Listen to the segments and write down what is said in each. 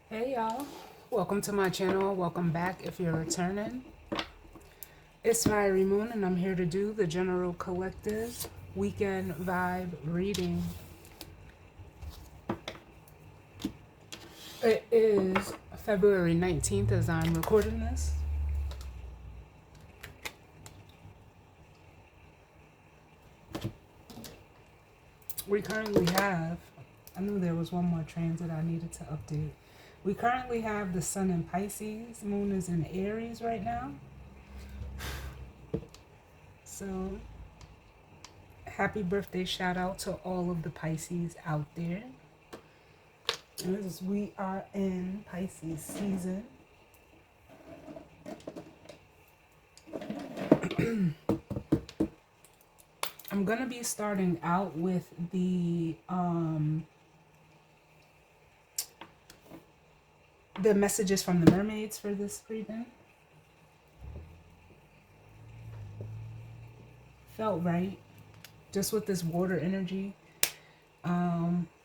Hey y'all, welcome to my channel. Welcome back if you're returning. It's Fiery Moon and I'm here to do the General Collective Weekend Vibe reading. It is February 19th as I'm recording this. We currently have, I knew there was one more transit I needed to update. We currently have the Sun in Pisces, Moon is in Aries right now. So happy birthday shout out to all of the Pisces out there. As we are in Pisces season. I'm going to be starting out with the messages from the mermaids for this reading. Felt right. Just with this water energy.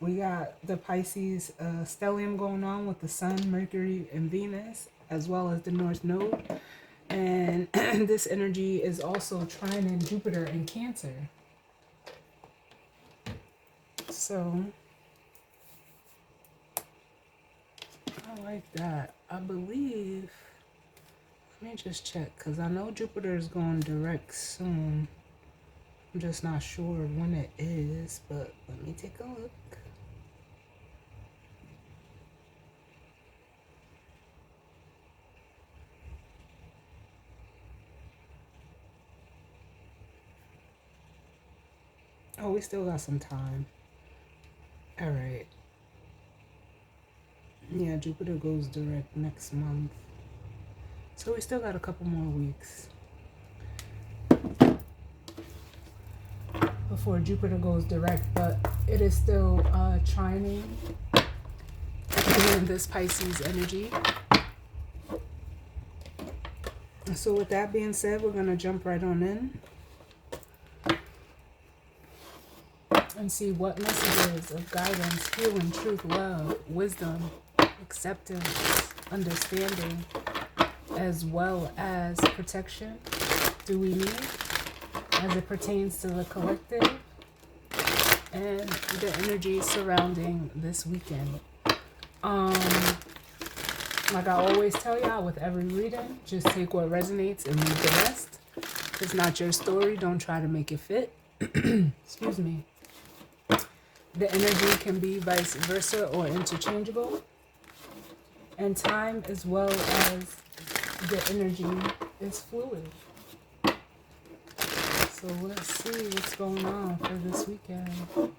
We got the Pisces stellium going on with the Sun, Mercury, and Venus, as well as the North Node. And this energy is also trining Jupiter in Cancer. So I like that. I believe, let me just check, because I know Jupiter is going direct soon. I'm just not sure when it is, but let me take a look. Oh, we still got some time. All right. Yeah, Jupiter goes direct next month. So we still got a couple more weeks before Jupiter goes direct, but it is still trining in this Pisces energy. So with that being said, we're going to jump right on in and see what messages of guidance, healing, truth, love, wisdom, acceptance, understanding, as well as protection do we need as it pertains to the collective and the energy surrounding this weekend. Like I always tell y'all with every reading, just take what resonates and leave the rest. It's not your story, don't try to make it fit. Excuse me. The energy can be vice versa or interchangeable. And time as well as the energy is fluid. So let's see what's going on for this weekend. Ooh.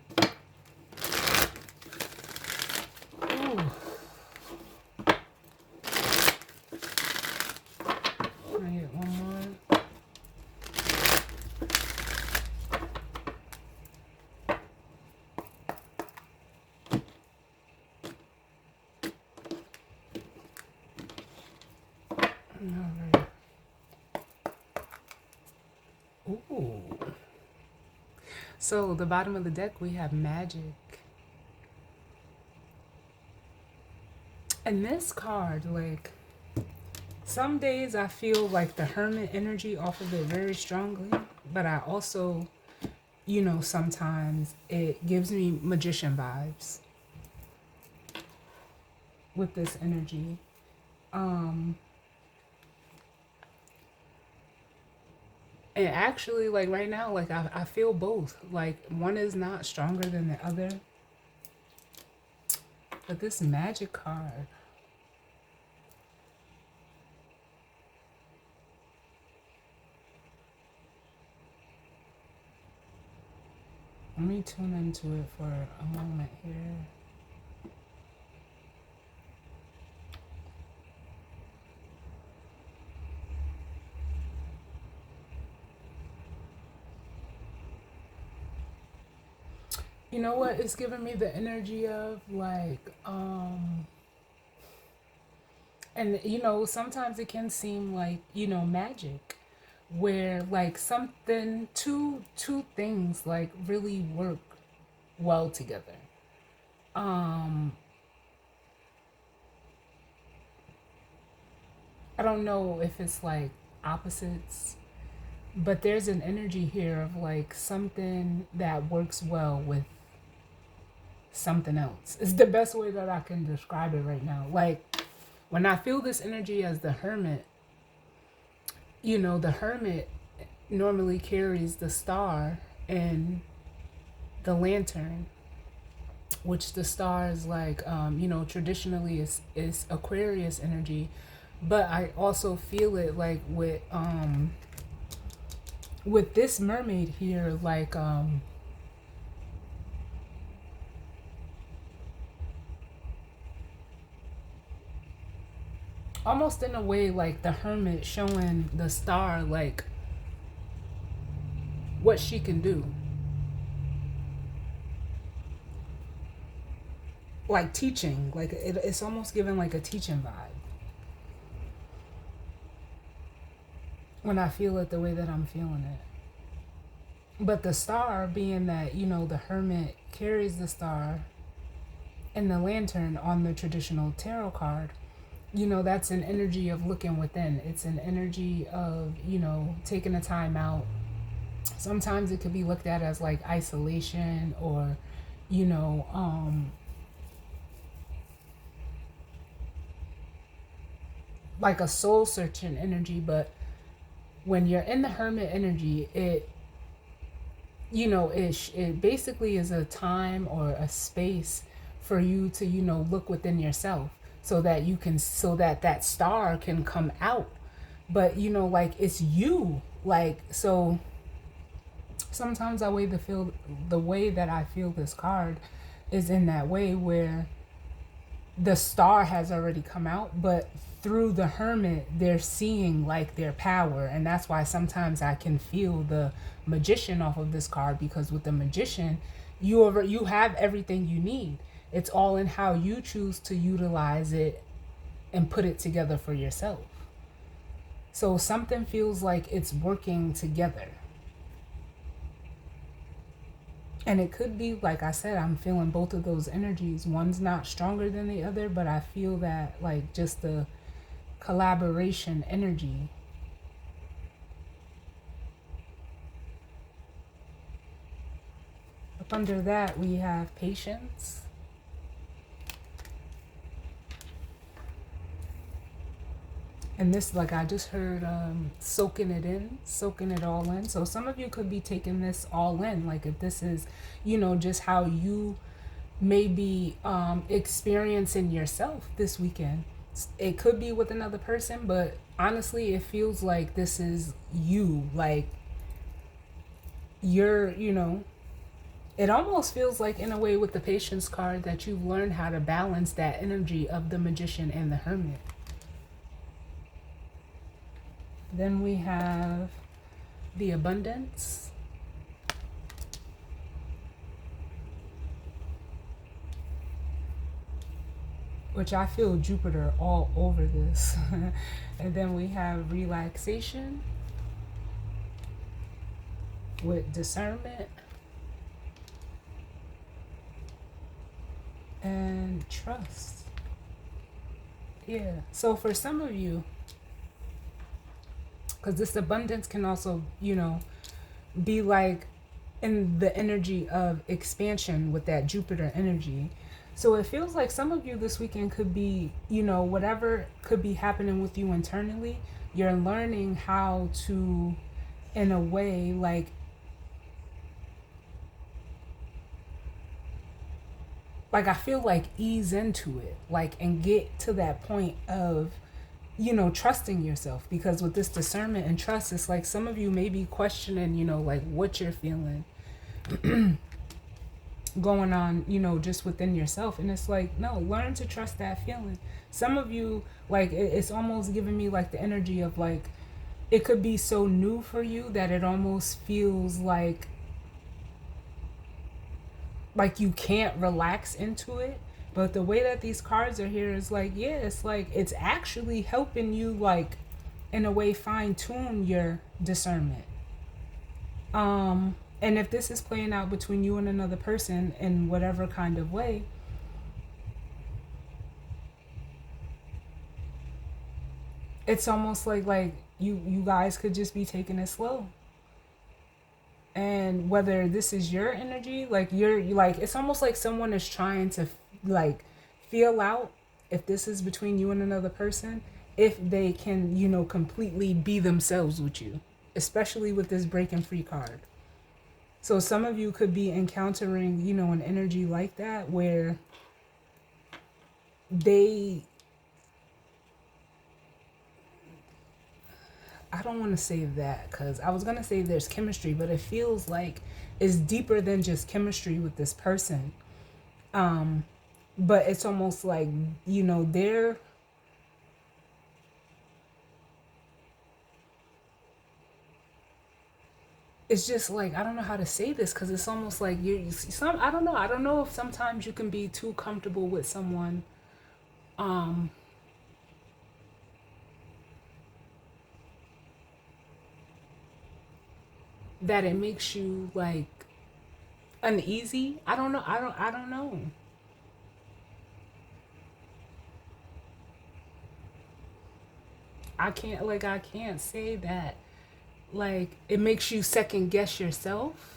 Can I get one more? Alright. Ooh. So the bottom of the deck we have magic. And this card, like, some days I feel like the hermit energy off of it very strongly, but I also, sometimes it gives me magician vibes with this energy. And actually, like right now, like I feel both. Like one is not stronger than the other. But this magic card, let me tune into it for a moment here. You know what? It's giving me the energy of like, and sometimes it can seem like, magic where like something, two things like really work well together. I don't know if it's like opposites, but there's an energy here of like something that works well with something else. It's the best way that I can describe it right now. Like when I feel this energy as the hermit, the hermit normally carries the star and the lantern, which the star is like, traditionally is Aquarius energy, but I also feel it like with this mermaid here, like almost in a way like the hermit showing the star like what she can do, like teaching, like it's almost given like a teaching vibe when I feel it the way that I'm feeling it. But the star being that, the hermit carries the star and the lantern on the traditional tarot card, that's an energy of looking within. It's an energy of, taking a time out. Sometimes it could be looked at as like isolation or, you know, like a soul searching energy. But when you're in the hermit energy, it basically is a time or a space for you to, look within yourself so that that star can come out. But, like it's you. Like, so sometimes the way that I feel this card is in that way where the star has already come out, but through the hermit they're seeing like their power. And that's why sometimes I can feel the magician off of this card, because with the magician you have everything you need. It's all in how you choose to utilize it and put it together for yourself. So something feels like it's working together. And it could be, like I said, I'm feeling both of those energies. One's not stronger than the other, but I feel that, like, just the collaboration energy. Up under that, we have patience. And this, like I just heard, soaking it all in. So some of you could be taking this all in. Like if this is, just how you may be experiencing yourself this weekend. It could be with another person, but honestly, it feels like this is you. Like you're, it almost feels like in a way with the patience card that you've learned how to balance that energy of the magician and the hermit. Then we have the abundance. Which I feel Jupiter all over this. And then we have relaxation with discernment and trust. Yeah. So for some of you, because this abundance can also, be like in the energy of expansion with that Jupiter energy. So it feels like some of you this weekend could be, whatever could be happening with you internally, you're learning how to, in a way, like I feel like ease into it, like, and get to that point of, trusting yourself. Because with this discernment and trust, it's like some of you may be questioning, like what you're feeling going on, just within yourself. And it's like, no, learn to trust that feeling. Some of you, like, it's almost giving me like the energy of like, it could be so new for you that it almost feels like you can't relax into it. But the way that these cards are here is like, yeah, it's like it's actually helping you, like, in a way, fine tune your discernment. And if this is playing out between you and another person in whatever kind of way, it's almost like you guys could just be taking it slow. And whether this is your energy, like you like, it's almost like someone is trying to like feel out if this is between you and another person, if they can, completely be themselves with you, especially with this breaking free card. So some of you could be encountering, an energy like that where they, I don't want to say that because I was going to say there's chemistry, but it feels like it's deeper than just chemistry with this person. But it's almost like, they're, it's just like, I don't know how to say this because it's almost like I don't know. I don't know if sometimes you can be too comfortable with someone. Um, that it makes you like uneasy. I don't know. I don't know. I can't say that like it makes you second guess yourself.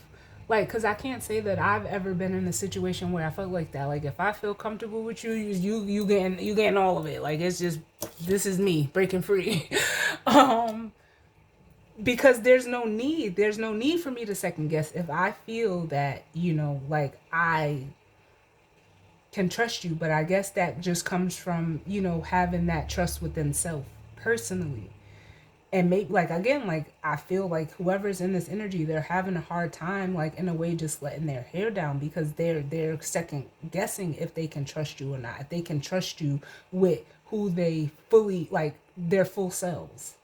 Like, cause I can't say that I've ever been in a situation where I felt like that. Like, if I feel comfortable with you, you getting all of it. Like, it's just, this is me breaking free. um, because there's no need for me to second guess if I feel that, like I can trust you. But I guess that just comes from, having that trust within self personally. And make, like, again, like, I feel like whoever's in this energy, they're having a hard time, like, in a way, just letting their hair down because they're second guessing if they can trust you or not, if they can trust you with who they fully, like, their full selves.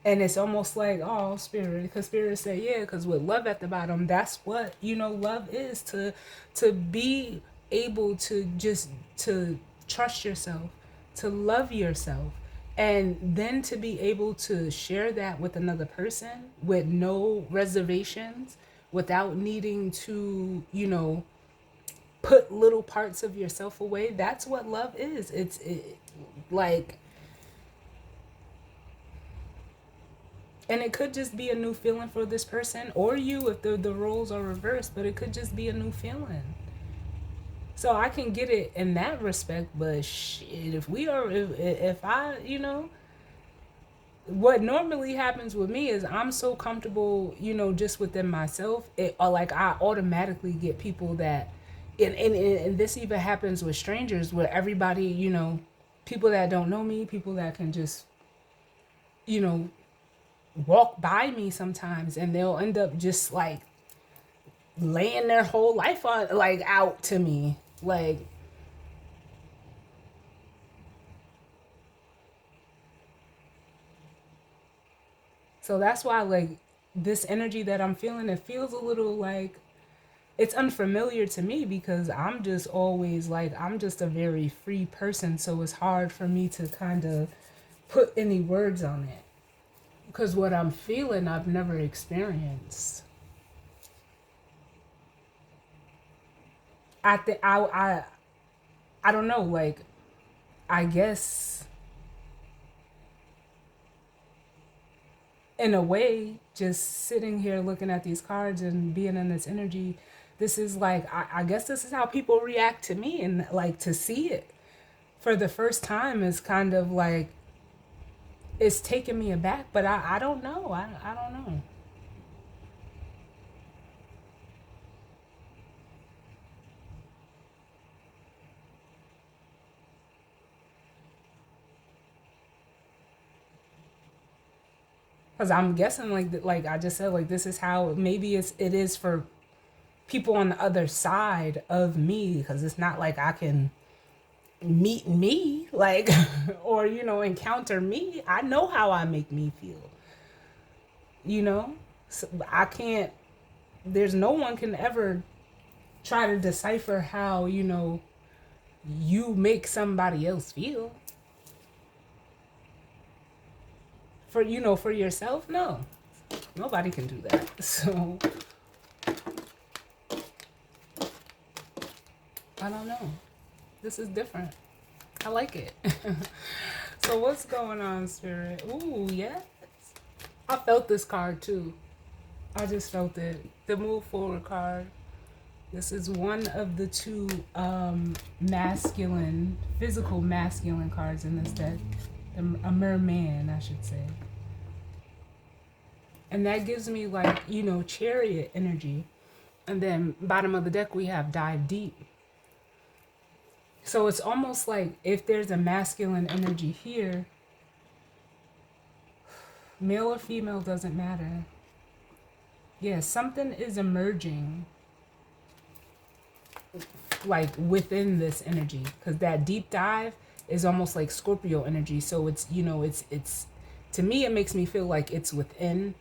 And it's almost like, oh, spirit, because spirit say, yeah, because with love at the bottom, that's what, love is, to be able to just to trust yourself, to love yourself, and then to be able to share that with another person with no reservations, without needing to, put little parts of yourself away. That's what love is. Like, and it could just be a new feeling for this person or you if the roles are reversed, but it could just be a new feeling. So I can get it in that respect, but shit, if I, what normally happens with me is I'm so comfortable, just within myself, or like I automatically get people that, and this even happens with strangers where everybody, people that don't know me, people that can just, you know, walk by me sometimes and they'll end up just like laying their whole life on like out to me, like, so that's why, like, this energy that I'm feeling, it feels a little like it's unfamiliar to me because I'm just always like, I'm just a very free person, so it's hard for me to kind of put any words on it because what I'm feeling I've never experienced. I think I don't know, like, I guess in a way, just sitting here looking at these cards and being in this energy, this is like, I guess this is how people react to me. And like to see it for the first time is kind of like, it's taking me aback, but I don't know. I don't know. Because I'm guessing like I just said, like this is how maybe it is for people on the other side of me, because it's not like I can meet me, like, or encounter me. I know how I make me feel, you know so I can't, there's no one can ever try to decipher how you make somebody else feel for for yourself. No, nobody can do that. So I don't know, this is different. I like it. So what's going on, Spirit? Ooh, yes. I felt this card too. I just felt it. The move forward card. This is one of the two masculine, physical masculine cards in this deck. A merman, I should say. And that gives me like, you know, chariot energy. And then bottom of the deck we have dive deep. So it's almost like if there's a masculine energy here, male or female doesn't matter. Yeah, something is emerging like within this energy, because that deep dive is almost like Scorpio energy. So it's, you know, it's to me it makes me feel like it's within.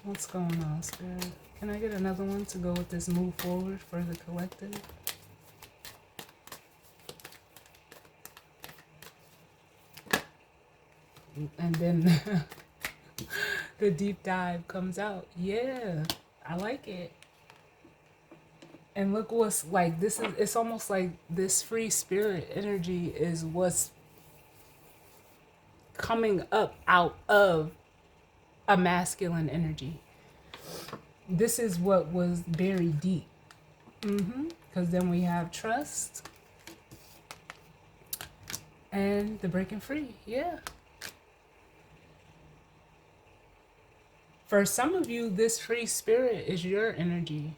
What's going on, Spirit? Can I get another one to go with this move forward for the collective? And then the deep dive comes out. Yeah, I like it. And look what's like, this is, it's almost like this free spirit energy is what's coming up out of a masculine energy. This is what was buried deep. Because then we have trust and the breaking free. Yeah. For some of you, this free spirit is your energy.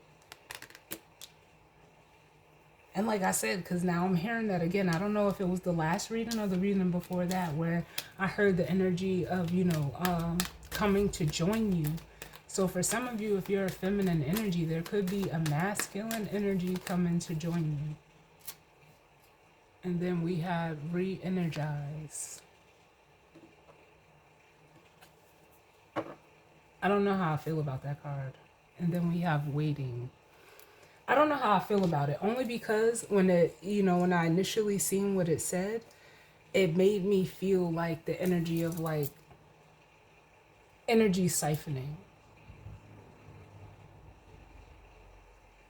And like I said, because now I'm hearing that again. I don't know if it was the last reading or the reading before that where I heard the energy of, you know, coming to join you. So for some of you, if you're a feminine energy, there could be a masculine energy coming to join you. And then we have re-energize. I don't know how I feel about that card. And then we have waiting. I don't know how I feel about it, only because when it, you know, when I initially seen what it said, it made me feel like the energy of like energy siphoning.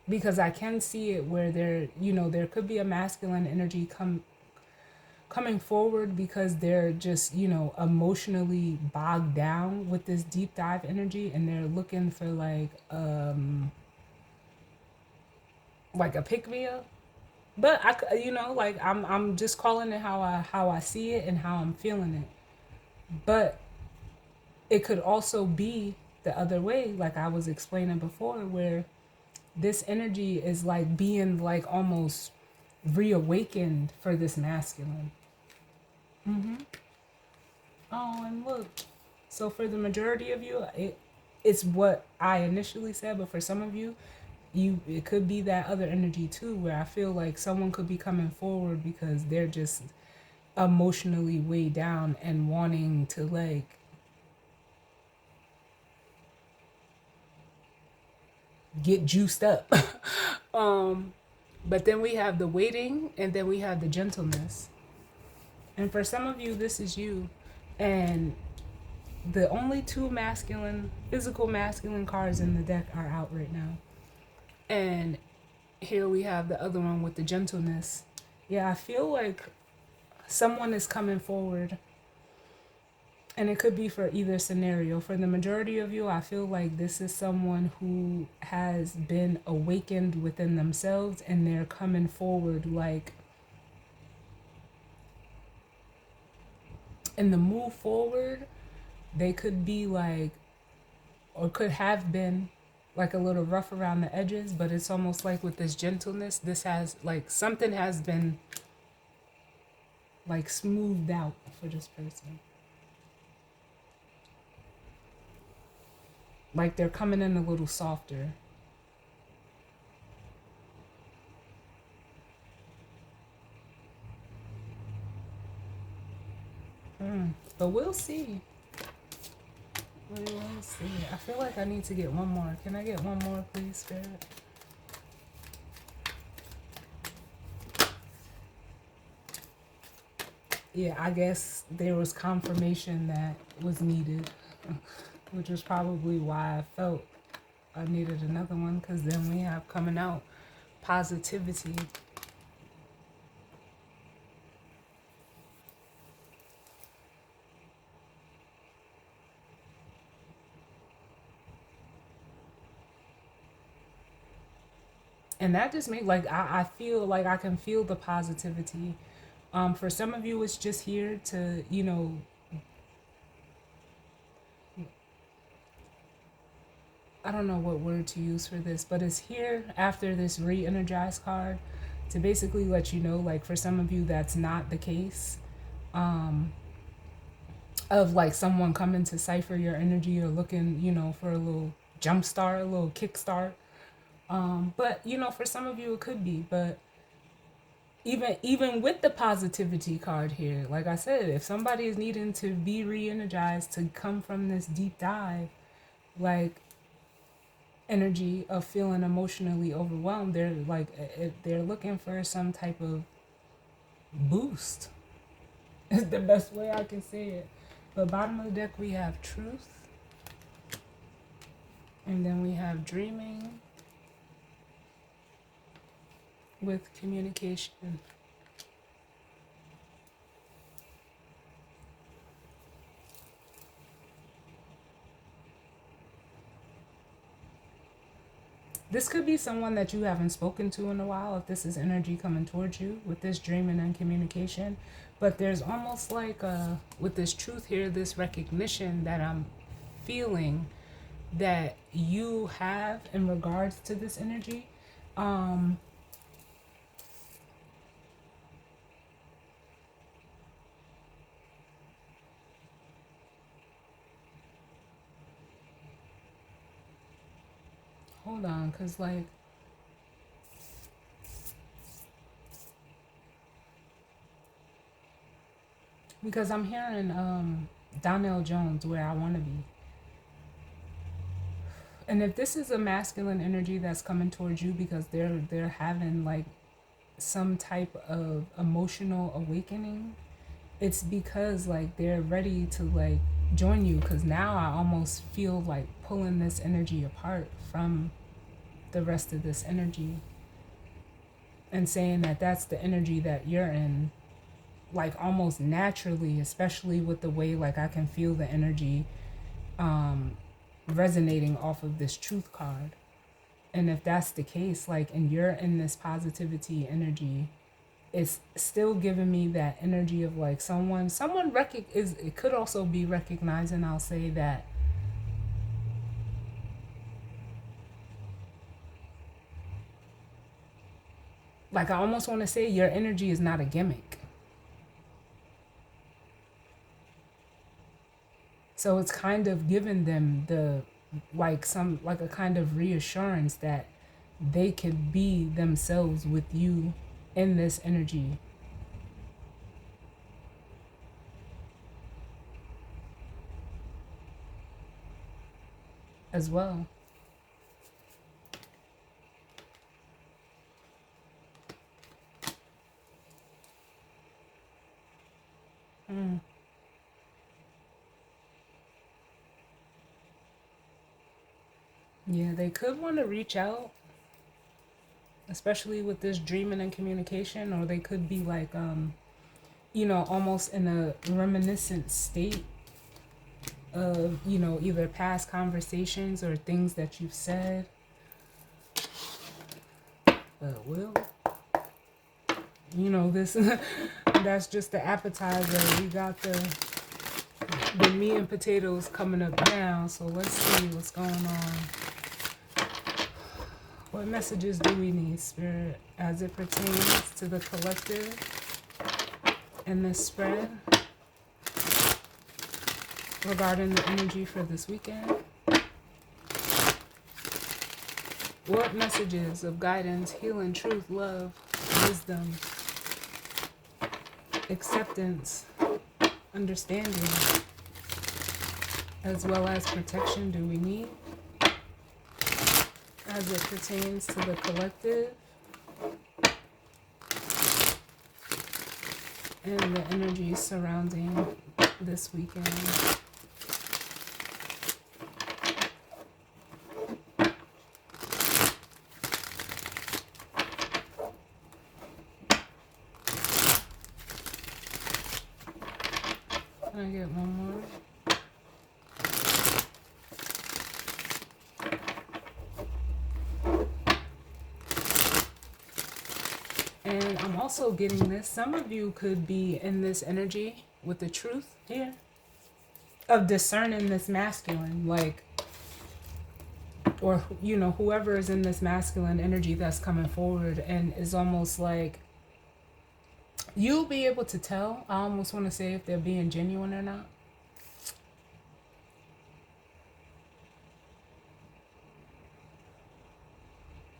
Because I can see it where there, you know, there could be a masculine energy coming forward because they're just, you know, emotionally bogged down with this deep dive energy, and they're looking for like a pick me up. But I, you know, like I'm just calling it how I see it and how I'm feeling it. But it could also be the other way, like I was explaining before, where this energy is like being like almost reawakened for this masculine. Oh, and look. So for the majority of you, it's what I initially said, but for some of you, it could be that other energy too, where I feel like someone could be coming forward because they're just emotionally weighed down and wanting to like get juiced up. But then we have the waiting, and then we have the gentleness. And for some of you, this is you. And the only two masculine, physical masculine cards in the deck are out right now. And here we have the other one with the gentleness. Yeah, I feel like someone is coming forward. And it could be for either scenario. For the majority of you, I feel like this is someone who has been awakened within themselves, and they're coming forward like in the move forward. They could be like, or could have been like a little rough around the edges, but it's almost like with this gentleness, this has like something has been like smoothed out for this person. Like they're coming in a little softer. But we'll see. We will see. I feel like I need to get one more. Can I get one more, please, Spirit? Yeah, I guess there was confirmation that was needed, which was probably why I felt I needed another one, because then we have coming out positivity. And that just makes, like, I feel like I can feel the positivity. For some of you, it's just here to, I don't know what word to use for this, but it's here after this re-energized card to basically let you know, like, for some of you, that's not the case. Of like someone coming to cipher your energy or looking, for a little jump start, a little kick start. But for some of you it could be, but even with the positivity card here, like I said, if somebody is needing to be re-energized to come from this deep dive, like energy of feeling emotionally overwhelmed, they're like they're looking for some type of boost is the best way I can say it. But bottom of the deck we have truth, and then we have dreaming with communication. This could be someone that you haven't spoken to in a while, if this is energy coming towards you with this dreaming and communication. But there's almost like with this truth here, this recognition that I'm feeling that you have in regards to this energy. Hold on, because like, because I'm hearing Donnell Jones, Where I Want to Be. And if this is a masculine energy that's coming towards you because they're having like some type of emotional awakening, it's because like they're ready to like join you, because now I almost feel like pulling this energy apart from the rest of this energy and saying that that's the energy that you're in, like almost naturally, especially with the way like I can feel the energy resonating off of this truth card. And if that's the case, like, and you're in this positivity energy, it's still giving me that energy of like someone it could also be recognizing, I'll say that, like, I almost want to say your energy is not a gimmick. So it's kind of giving them the like a kind of reassurance that they could be themselves with you in this energy as well. Yeah, they could want to reach out, especially with this dreaming and communication, or they could be like almost in a reminiscent state of either past conversations or things that you've said. Well, this that's just the appetizer. We got the meat and potatoes coming up now, so let's see what's going on. What messages do we need, Spirit, as it pertains to the collective and this spread regarding the energy for this weekend? What messages of guidance, healing, truth, love, wisdom, acceptance, understanding, as well as protection do we need as it pertains to the collective and the energy surrounding this weekend? Can I get one more? And I'm also getting this. Some of you could be in this energy with the truth here of discerning this masculine, like, or, you know, whoever is in this masculine energy that's coming forward and is almost like, you'll be able to tell. I almost want to say if they're being genuine or not.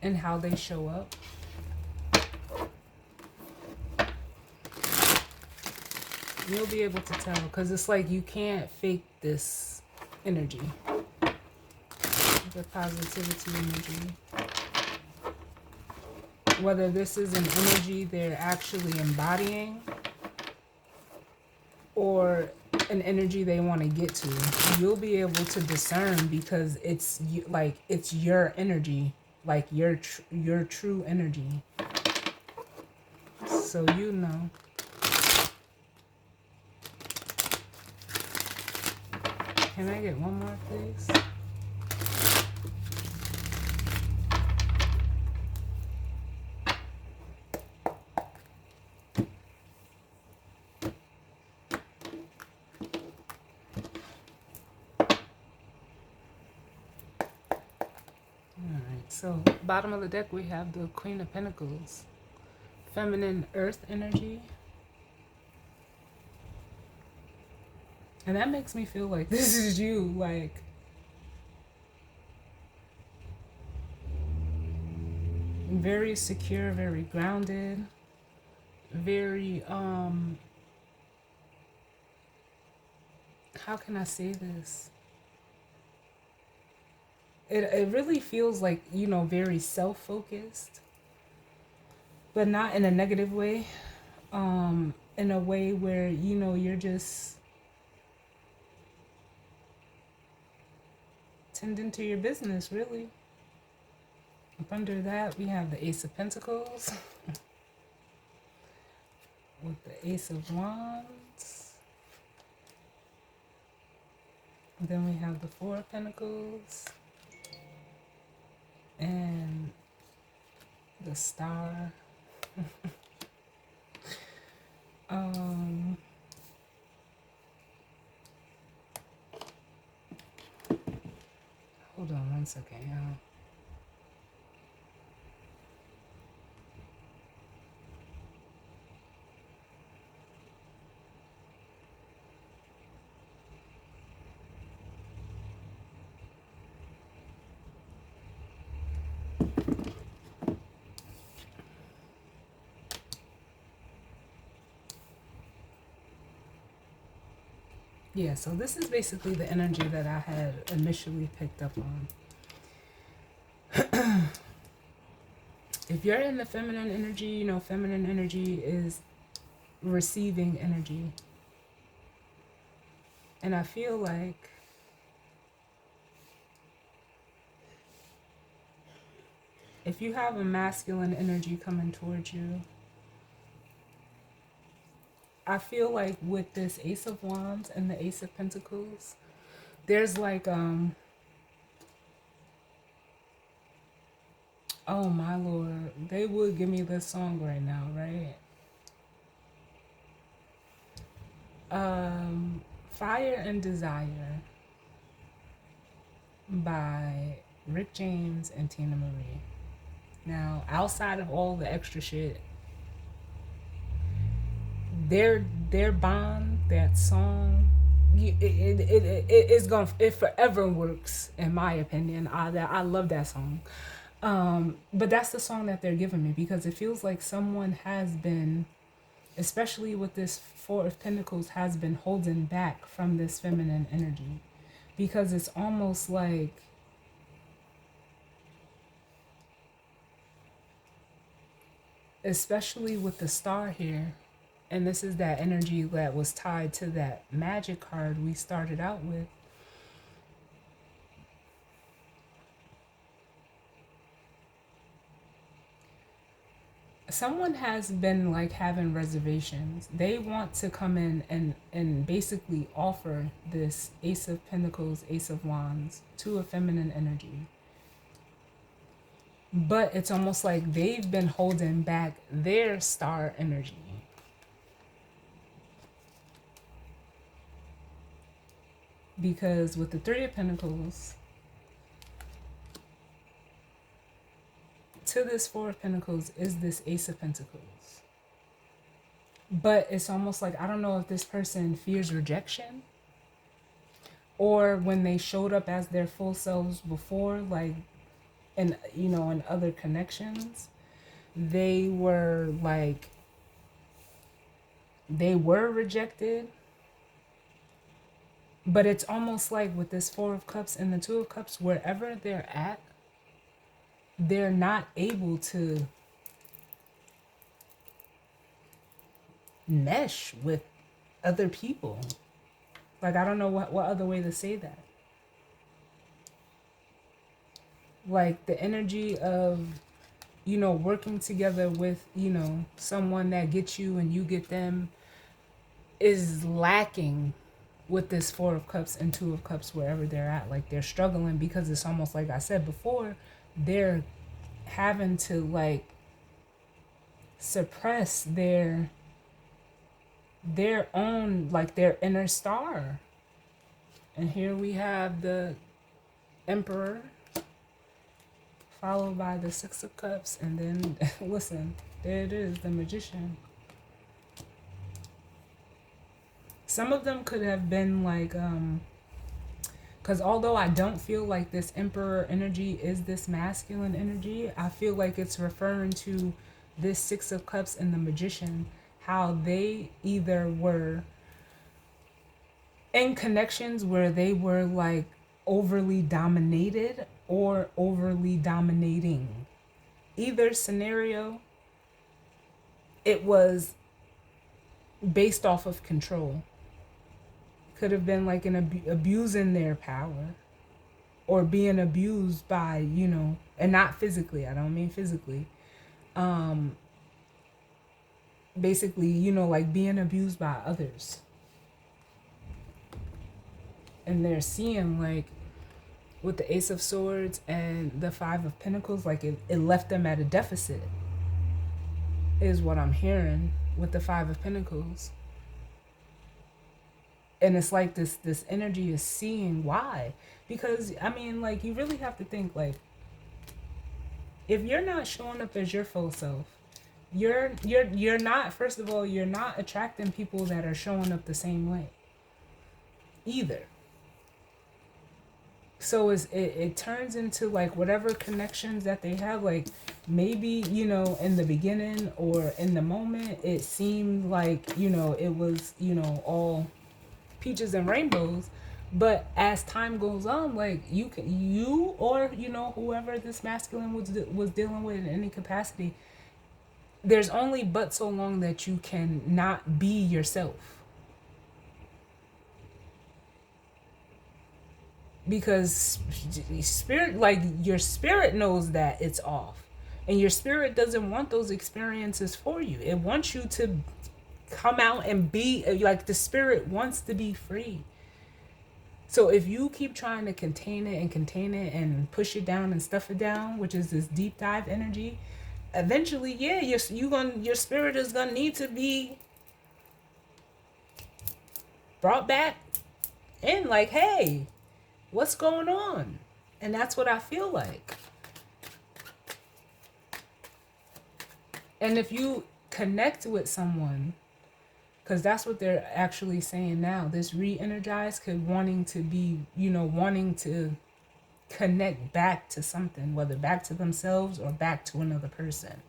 And how they show up. You'll be able to tell because it's like you can't fake this energy. The positivity energy. Whether this is an energy they're actually embodying or an energy they want to get to, you'll be able to discern because it's like it's your energy, like your true energy. So you know. Can I get one more, please? So, bottom of the deck, we have the Queen of Pentacles. Feminine earth energy. And that makes me feel like this is you, like, very secure, very grounded, very, how can I say this? It really feels like, you know, very self-focused, but not in a negative way. In a way where, you know, you're just tending to your business, really. Up under that, we have the Ace of Pentacles with the Ace of Wands. And then we have the Four of Pentacles and the Star. Hold on one second, y'all. Yeah, so this is basically the energy that I had initially picked up on. If you're in the feminine energy, you know, feminine energy is receiving energy. And I feel like if you have a masculine energy coming towards you, I feel like with this Ace of Wands and the Ace of Pentacles, there's like, oh my Lord, they would give me this song right now, right? Fire and Desire by Rick James and Tina Marie. Now, outside of all the extra shit, their bond, that song, it forever works in my opinion. I love that song. But that's the song that they're giving me because it feels like someone has been, especially with this Four of Pentacles, has been holding back from this feminine energy because it's almost like especially with the Star here, and this is that energy that was tied to that Magic card we started out with. Someone has been like having reservations. They want to come in and basically offer this Ace of Pentacles, Ace of Wands to a feminine energy. But it's almost like they've been holding back their star energy. Because with the Three of Pentacles to this Four of Pentacles is this Ace of Pentacles. But it's almost like, I don't know if this person fears rejection, or when they showed up as their full selves before, like, and in other connections, they were like, they were rejected. But it's almost like with this Four of Cups and the Two of Cups, wherever they're at, they're not able to mesh with other people. Like, I don't know what other way to say that. Like, the energy of, working together with, someone that gets you and you get them is lacking with this Four of Cups and Two of Cups wherever they're at. Like, they're struggling because it's almost like I said before, they're having to, like, suppress their own, like, their inner star. And here we have the Emperor, followed by the Six of Cups, and then listen, there it is, the Magician. Some of them could have been like, because although I don't feel like this Emperor energy is this masculine energy, I feel like it's referring to this Six of Cups and the Magician, how they either were in connections where they were like overly dominated or overly dominating. Either scenario, it was based off of control. Could have been like an abusing their power, or being abused by, and not physically, I don't mean physically, basically, like being abused by others. And they're seeing, like, with the Ace of Swords and the Five of Pentacles, like it left them at a deficit, is what I'm hearing with the Five of Pentacles. And it's like this energy is seeing why. Because, I mean, like, you really have to think, like, if you're not showing up as your full self, you're not, first of all, you're not attracting people that are showing up the same way either. So it turns into, like, whatever connections that they have, like, maybe, in the beginning or in the moment, it seemed like, it was, all peaches and rainbows. But as time goes on, like, you or, whoever this masculine was dealing with in any capacity, there's only but so long that you can not be yourself. Because spirit, like, your spirit knows that it's off, and your spirit doesn't want those experiences for you. It wants you to come out and be like, the spirit wants to be free. So if you keep trying to contain it and push it down and stuff it down, which is this deep dive energy, eventually, yeah, your spirit is gonna need to be brought back in, like, hey, what's going on? And that's what I feel like. And if you connect with someone, because that's what they're actually saying now, this re-energized could wanting to be, wanting to connect back to something, whether back to themselves or back to another person.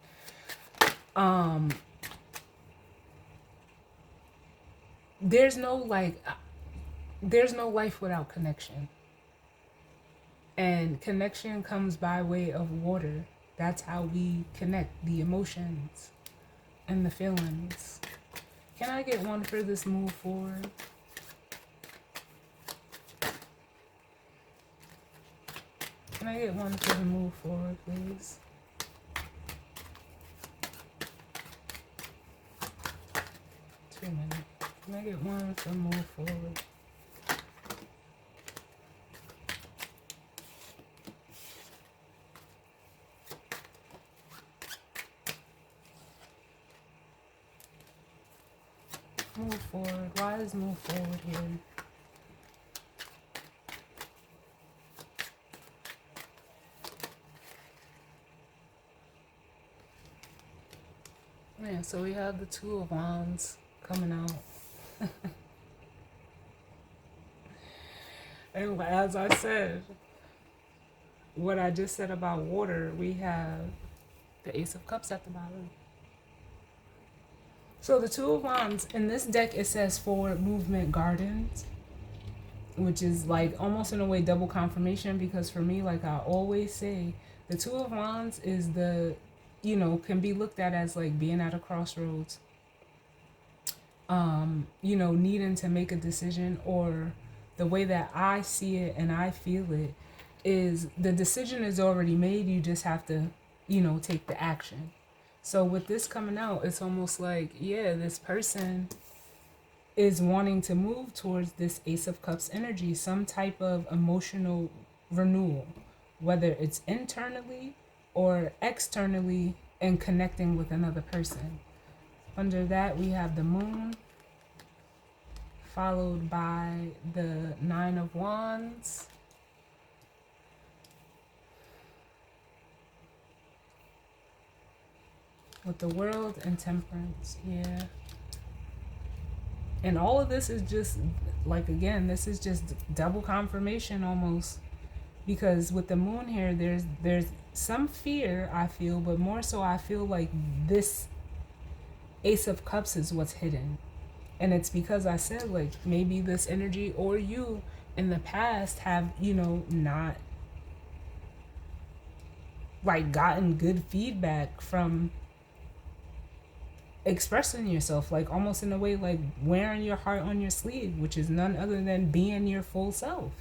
There's no life without connection. And connection comes by way of water. That's how we connect, the emotions and the feelings. Can I get one for this move forward? Can I get one for the move forward, please? Two minutes. Can I get one for move forward? Move forward. Why is move forward here? Yeah, so we have the Two of Wands coming out. And as I said, what I just said about water, we have the Ace of Cups at the bottom. So the Two of Wands, in this deck, it says forward movement gardens, which is like almost in a way double confirmation, because for me, like I always say, the Two of Wands is the, you know, can be looked at as like being at a crossroads, you know, needing to make a decision, or the way that I see it and I feel it is the decision is already made. You just have to, you know, take the action. So with this coming out, it's almost like, yeah, this person is wanting to move towards this Ace of Cups energy, some type of emotional renewal, whether it's internally or externally, and connecting with another person. Under that, we have the Moon, followed by the Nine of Wands, with the World and Temperance. Yeah. And all of this is just, like, again, this is just double confirmation almost. Because with the Moon here, there's some fear, I feel, but more so I feel like this Ace of Cups is what's hidden. And it's because I said, like, maybe this energy or you in the past have, you know, not, like, gotten good feedback from expressing yourself, like almost in a way like wearing your heart on your sleeve, which is none other than being your full self.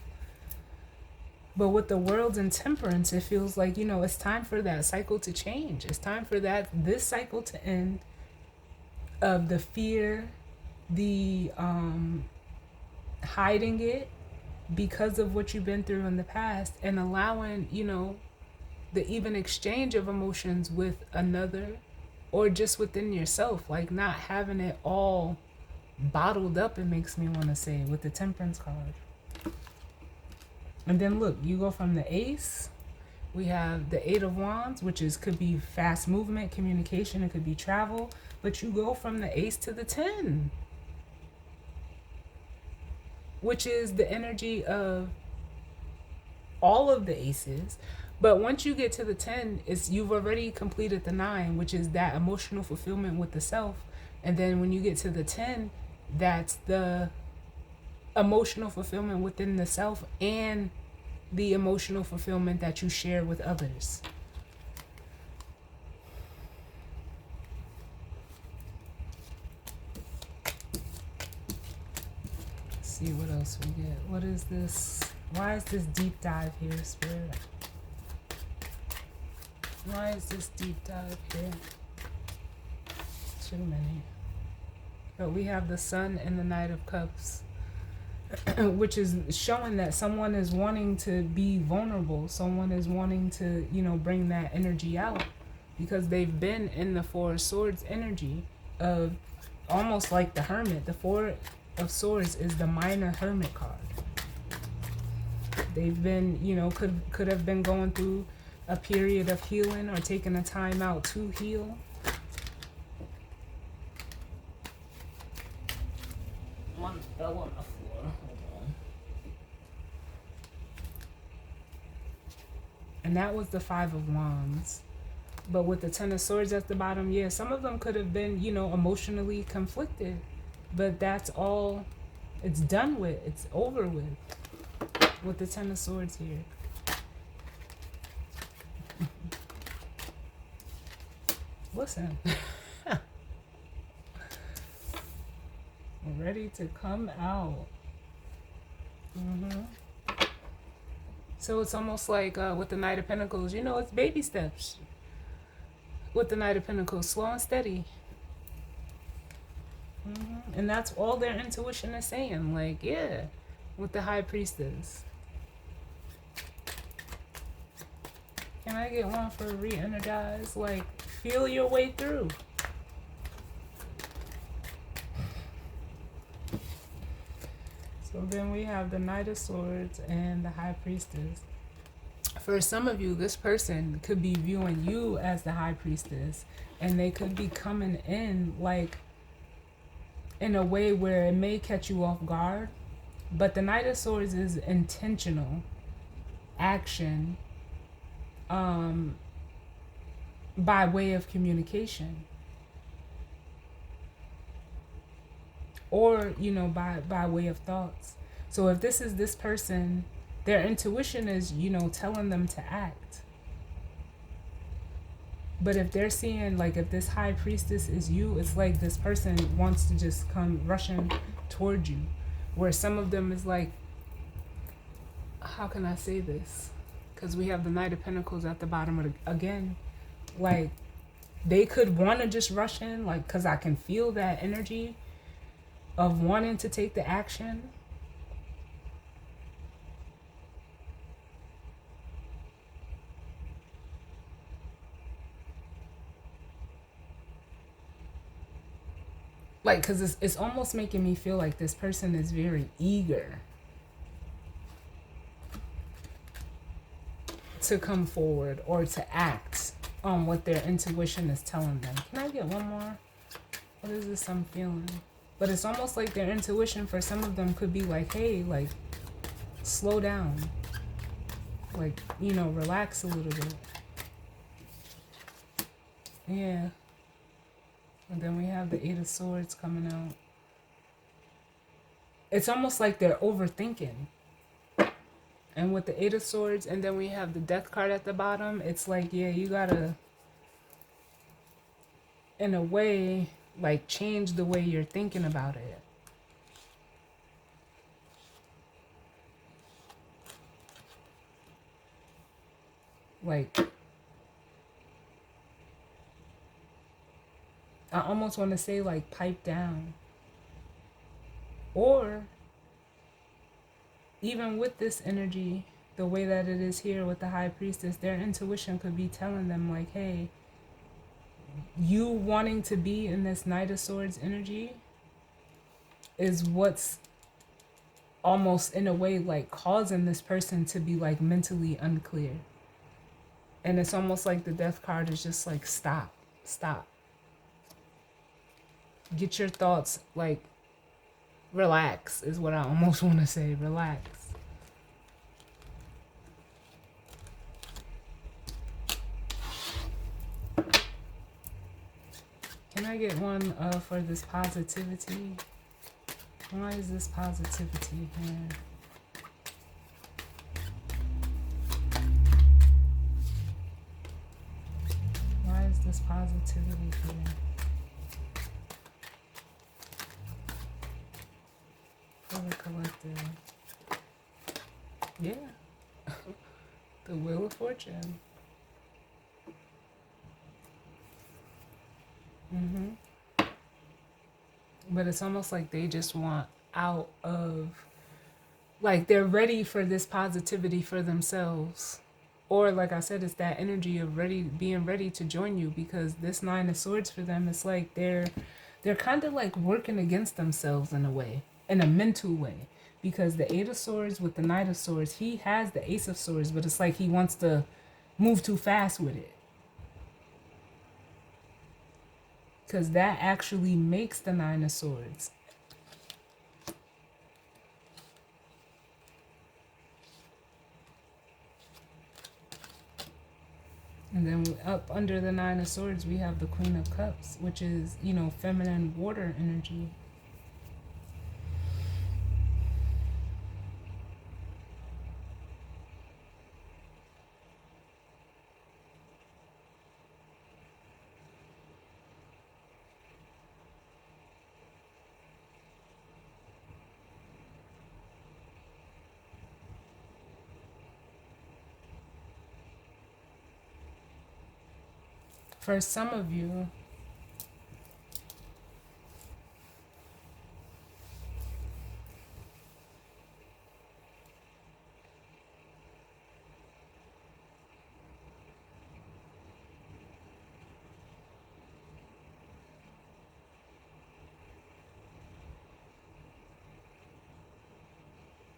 But with the World and Temperance, it feels like, you know, it's time for that cycle to change. It's time for this cycle to end, of the fear, the hiding it because of what you've been through in the past, and allowing, you know, the even exchange of emotions with another, or just within yourself, like not having it all bottled up, it makes me want to say, with the Temperance card. And then look, you go from the Ace, we have the Eight of Wands, which is could be fast movement, communication, it could be travel, but you go from the Ace to the 10, which is the energy of all of the aces. But once you get to the 10, it's you've already completed the 9, which is that emotional fulfillment with the self. And then when you get to the 10, that's the emotional fulfillment within the self and the emotional fulfillment that you share with others. Let's see what else we get. What is this? Why is this deep dive here, Spirit? Why is this deep dive here? Too many. But we have the Sun and the Knight of Cups, which is showing that someone is wanting to be vulnerable. Someone is wanting to, you know, bring that energy out, because they've been in the Four of Swords energy of almost like the Hermit. The Four of Swords is the minor Hermit card. They've been, you know, could have been going through a period of healing, or taking a time out to heal. One fell on the floor. Hold on. And that was the Five of Wands. But with the Ten of Swords at the bottom, yeah, some of them could have been, you know, emotionally conflicted. But that's all, it's done with. It's over with the Ten of Swords here. Listen. Ready to come out. So it's almost like with the Knight of Pentacles, you know, it's baby steps. With the Knight of Pentacles, slow and steady. And that's all their intuition is saying. Like, yeah, with the High Priestess. Can I get one for re-energize? Like, feel your way through. So then we have the Knight of Swords and the High Priestess. For some of you, this person could be viewing you as the High Priestess, and they could be coming in like in a way where it may catch you off guard. But the Knight of Swords is intentional action, by way of communication, or by way of thoughts. So if this is this person, their intuition is telling them to act. But if they're seeing, like, if this High Priestess is you, it's like this person wants to just come rushing toward you, where some of them is like, how can I say this, because we have the Knight of Pentacles at the bottom of again, like, they could want to just rush in, like, because I can feel that energy of wanting to take the action. Like, because it's almost making me feel like this person is very eager to come forward or to act on what their intuition is telling them. Can I get one more? What is this I'm feeling? But it's almost like their intuition for some of them could be like, hey, like, slow down. Like, relax a little bit. Yeah. And then we have the Eight of Swords coming out. It's almost like they're overthinking. And with the Eight of Swords, and then we have the Death card at the bottom, it's like, yeah, you gotta, in a way, like, change the way you're thinking about it. Like, I almost want to say, like, pipe down. Or, even with this energy, the way that it is here with the High Priestess, their intuition could be telling them, like, hey, you wanting to be in this Knight of Swords energy is what's almost, in a way, like, causing this person to be, like, mentally unclear. And it's almost like the Death card is just like, stop. Get your thoughts, like, relax is what I almost want to say. Relax. Can I get one for this positivity? Why is this positivity here? Why is this positivity here? For the collective. Yeah. The Wheel of Fortune. But it's almost like they just want out of, like, they're ready for this positivity for themselves. Or, like I said, it's that energy of being ready to join you, because this Nine of Swords for them, it's like they're kind of like working against themselves in a way, in a mental way. Because the Eight of Swords with the Knight of Swords, he has the Ace of Swords, but it's like he wants to move too fast with it. Because that actually makes the Nine of Swords. And then up under the Nine of Swords, we have the Queen of Cups, which is, feminine water energy. For some of you,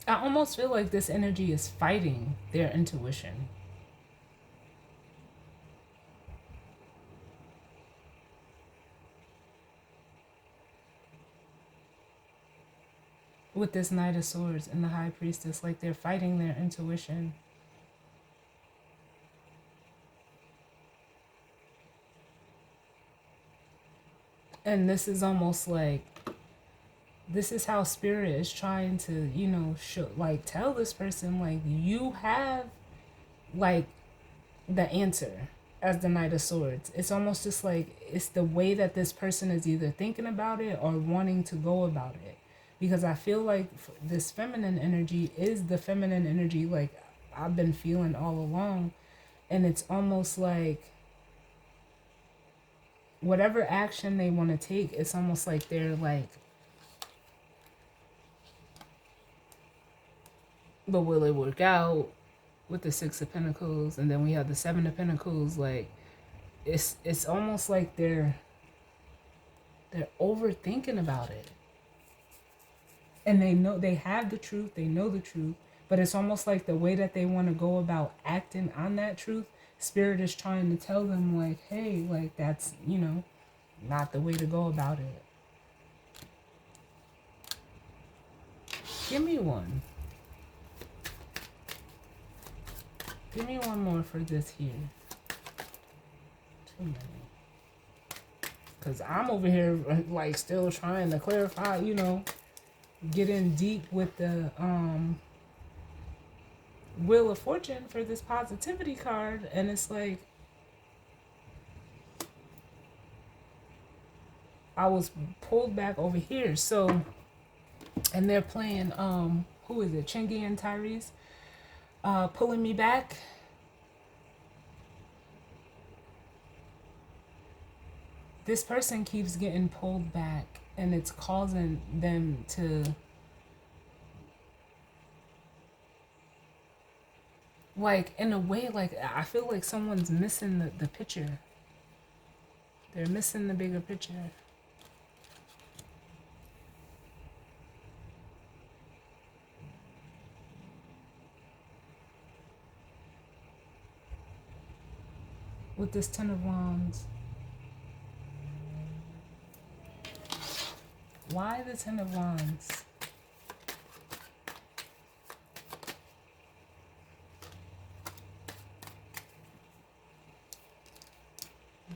I almost feel like this energy is fighting their intuition. With this Knight of Swords and the High Priestess, like they're fighting their intuition. And this is almost like, this is how Spirit is trying to, you know, show, like tell this person, like, you have like the answer as the Knight of Swords. It's almost just like, it's the way that this person is either thinking about it or wanting to go about it. Because I feel like this feminine energy is the feminine energy like I've been feeling all along. And it's almost like whatever action they want to take, it's almost like they're like, but will it work out? With the Six of Pentacles, and then we have the Seven of Pentacles. Like, it's almost like they're overthinking about it. And they know they have the truth, they know the truth, but it's almost like the way that they want to go about acting on that truth, Spirit is trying to tell them, like, hey, like, that's, you know, not the way to go about it. Give me one. Give me one more for this here. Too many. Because I'm over here, like, still trying to clarify, you know, get in deep with the Wheel of Fortune for this positivity card. And it's like, I was pulled back over here. So, and they're playing, who is it? Chingy and Tyrese. Pulling me back. This person keeps getting pulled back, and it's causing them to, like, in a way, like, I feel like someone's missing the picture. They're missing the bigger picture. With this Ten of Wands. Why the Ten of Wands?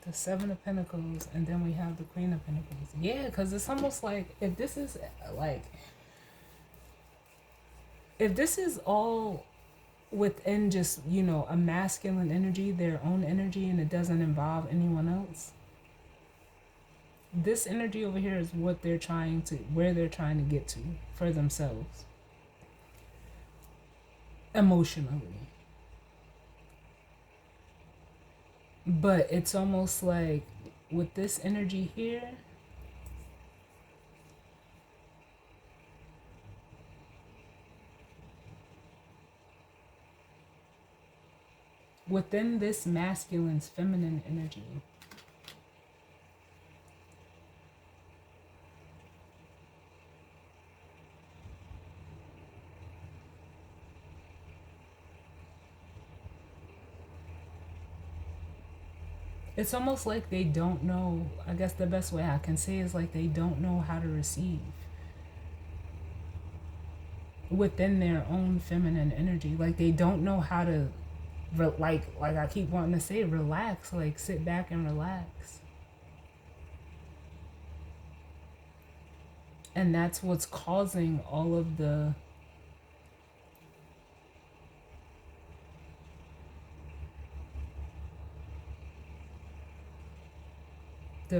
The Seven of Pentacles, and then we have the Queen of Pentacles. Yeah, because it's almost like, if this is like, if this is all within just, you know, a masculine energy, their own energy, and it doesn't involve anyone else, this energy over here is what they're trying to, where they're trying to get to for themselves emotionally. But it's almost like with this energy here, within this masculine's feminine energy, it's almost like they don't know, I guess the best way I can say is like they don't know how to receive within their own feminine energy. Like they don't know how to, like I keep wanting to say, relax, like sit back and relax. And that's what's causing all of the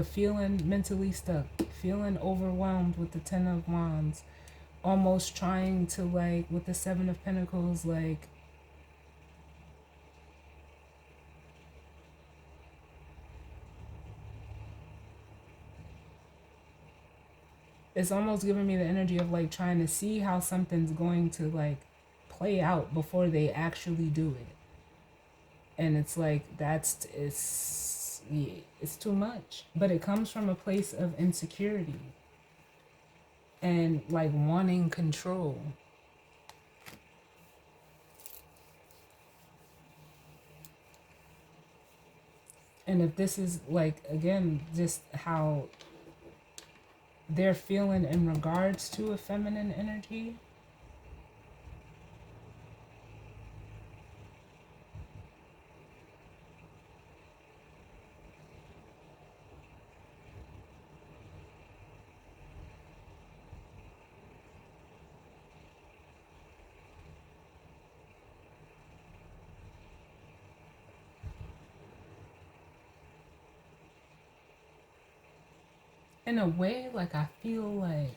feeling mentally stuck, feeling overwhelmed with the Ten of Wands, almost trying to, like, with the Seven of Pentacles, like, it's almost giving me the energy of, like, trying to see how something's going to, like, play out before they actually do it. And it's like, it's too much. But it comes from a place of insecurity and, like, wanting control. And if this is like, again, just how they're feeling in regards to a feminine energy, in a way, like I feel like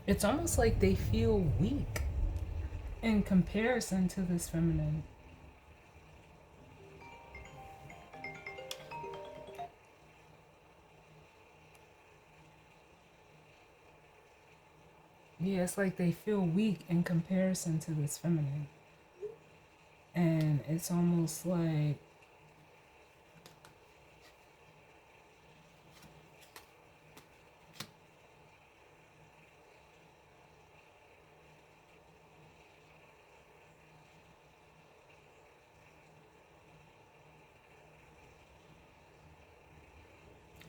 it's almost like they feel weak in comparison to this feminine. Yeah, it's like they feel weak in comparison to this feminine. And it's almost like,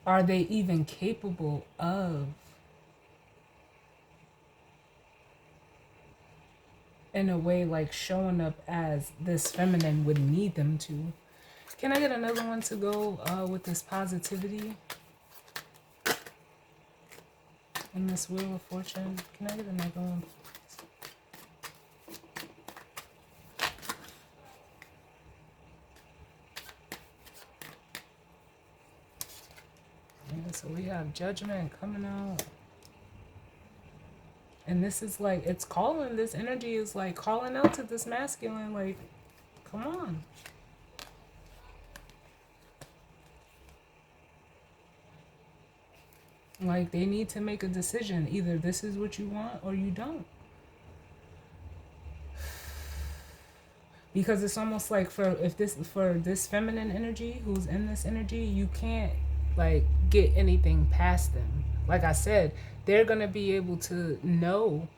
are they even capable of, in a way, like showing up as this feminine would need them to? Can I get another one to go with this positivity in this Wheel of Fortune? Can I get another one? Yeah, so we have Judgment coming out. And this is like, it's calling, this energy is like calling out to this masculine, like, come on. Like, they need to make a decision. Either this is what you want or you don't. Because it's almost like for this feminine energy who's in this energy, you can't like get anything past them. Like I said, they're going to be able to know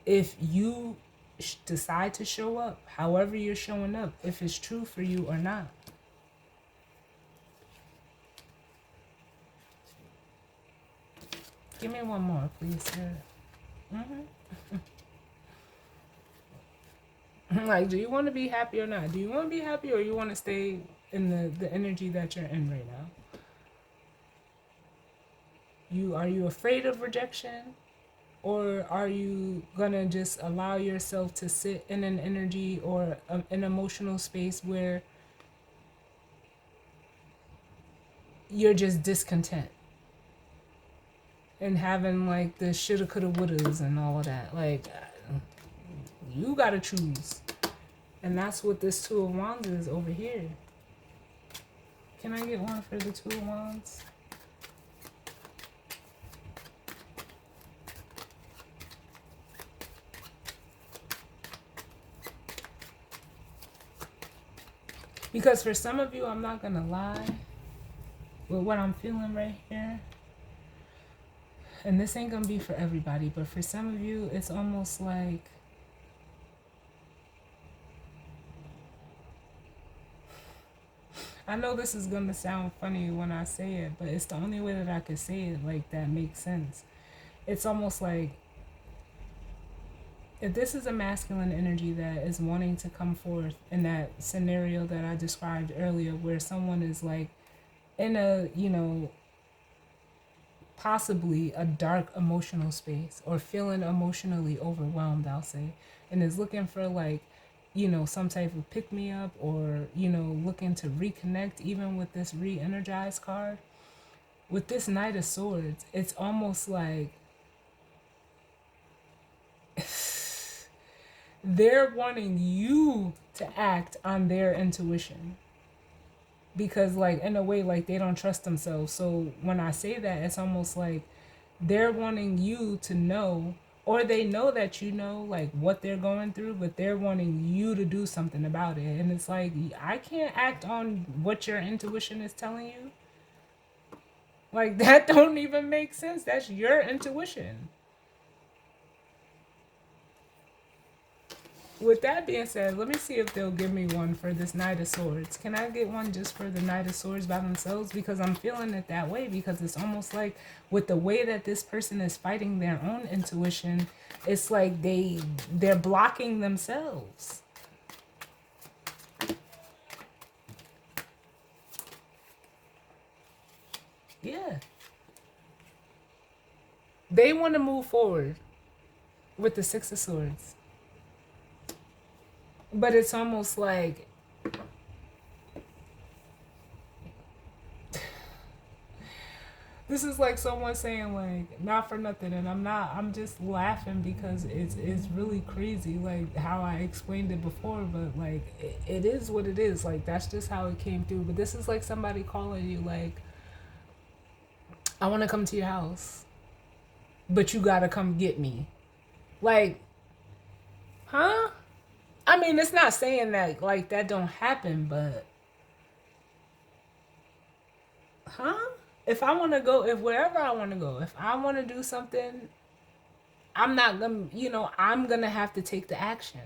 if you decide to show up, however you're showing up, if it's true for you or not. Give me one more, please, sir. Like, do you want to be happy or not? Do you want to be happy, or you want to stay in the energy that you're in right now? Are you afraid of rejection, or are you gonna just allow yourself to sit in an energy or an emotional space where you're just discontent and having like the shoulda coulda wouldas and all of that? Like, you gotta choose. And that's what this Two of Wands is over here. Can I get one for the Two of Wands? Because for some of you, I'm not gonna lie, with what I'm feeling right here, and this ain't gonna be for everybody, but for some of you, it's almost like I know this is gonna sound funny when I say it, but it's the only way that I could say it like that makes sense. It's almost like if this is a masculine energy that is wanting to come forth in that scenario that I described earlier, where someone is like in a, possibly a dark emotional space or feeling emotionally overwhelmed, I'll say, and is looking for like, some type of pick me up, or, looking to reconnect even with this re energized card. With this Knight of Swords, it's almost like they're wanting you to act on their intuition, because like in a way, like they don't trust themselves. So when I say that, it's almost like they're wanting you to know or they know that you know like what they're going through, but they're wanting you to do something about it. And it's like, I can't act on what your intuition is telling you. Like that don't even make sense. That's your intuition. With that being said, let me see if they'll give me one for this Knight of Swords. Can I get one just for the Knight of Swords by themselves? Because I'm feeling it that way, because it's almost like with the way that this person is fighting their own intuition, it's like they're blocking themselves. Yeah. They want to move forward with the Six of Swords. But it's almost like this is like someone saying like not for nothing, and I'm just laughing because it's really crazy like how I explained it before, but like it is what it is. Like that's just how it came through. But this is like somebody calling you like, I want to come to your house, but you got to come get me. Like, huh? I mean, it's not saying that like that don't happen, but huh? If I want to go, if wherever I want to go, if I want to do something, I'm not gonna, I'm gonna have to take the action.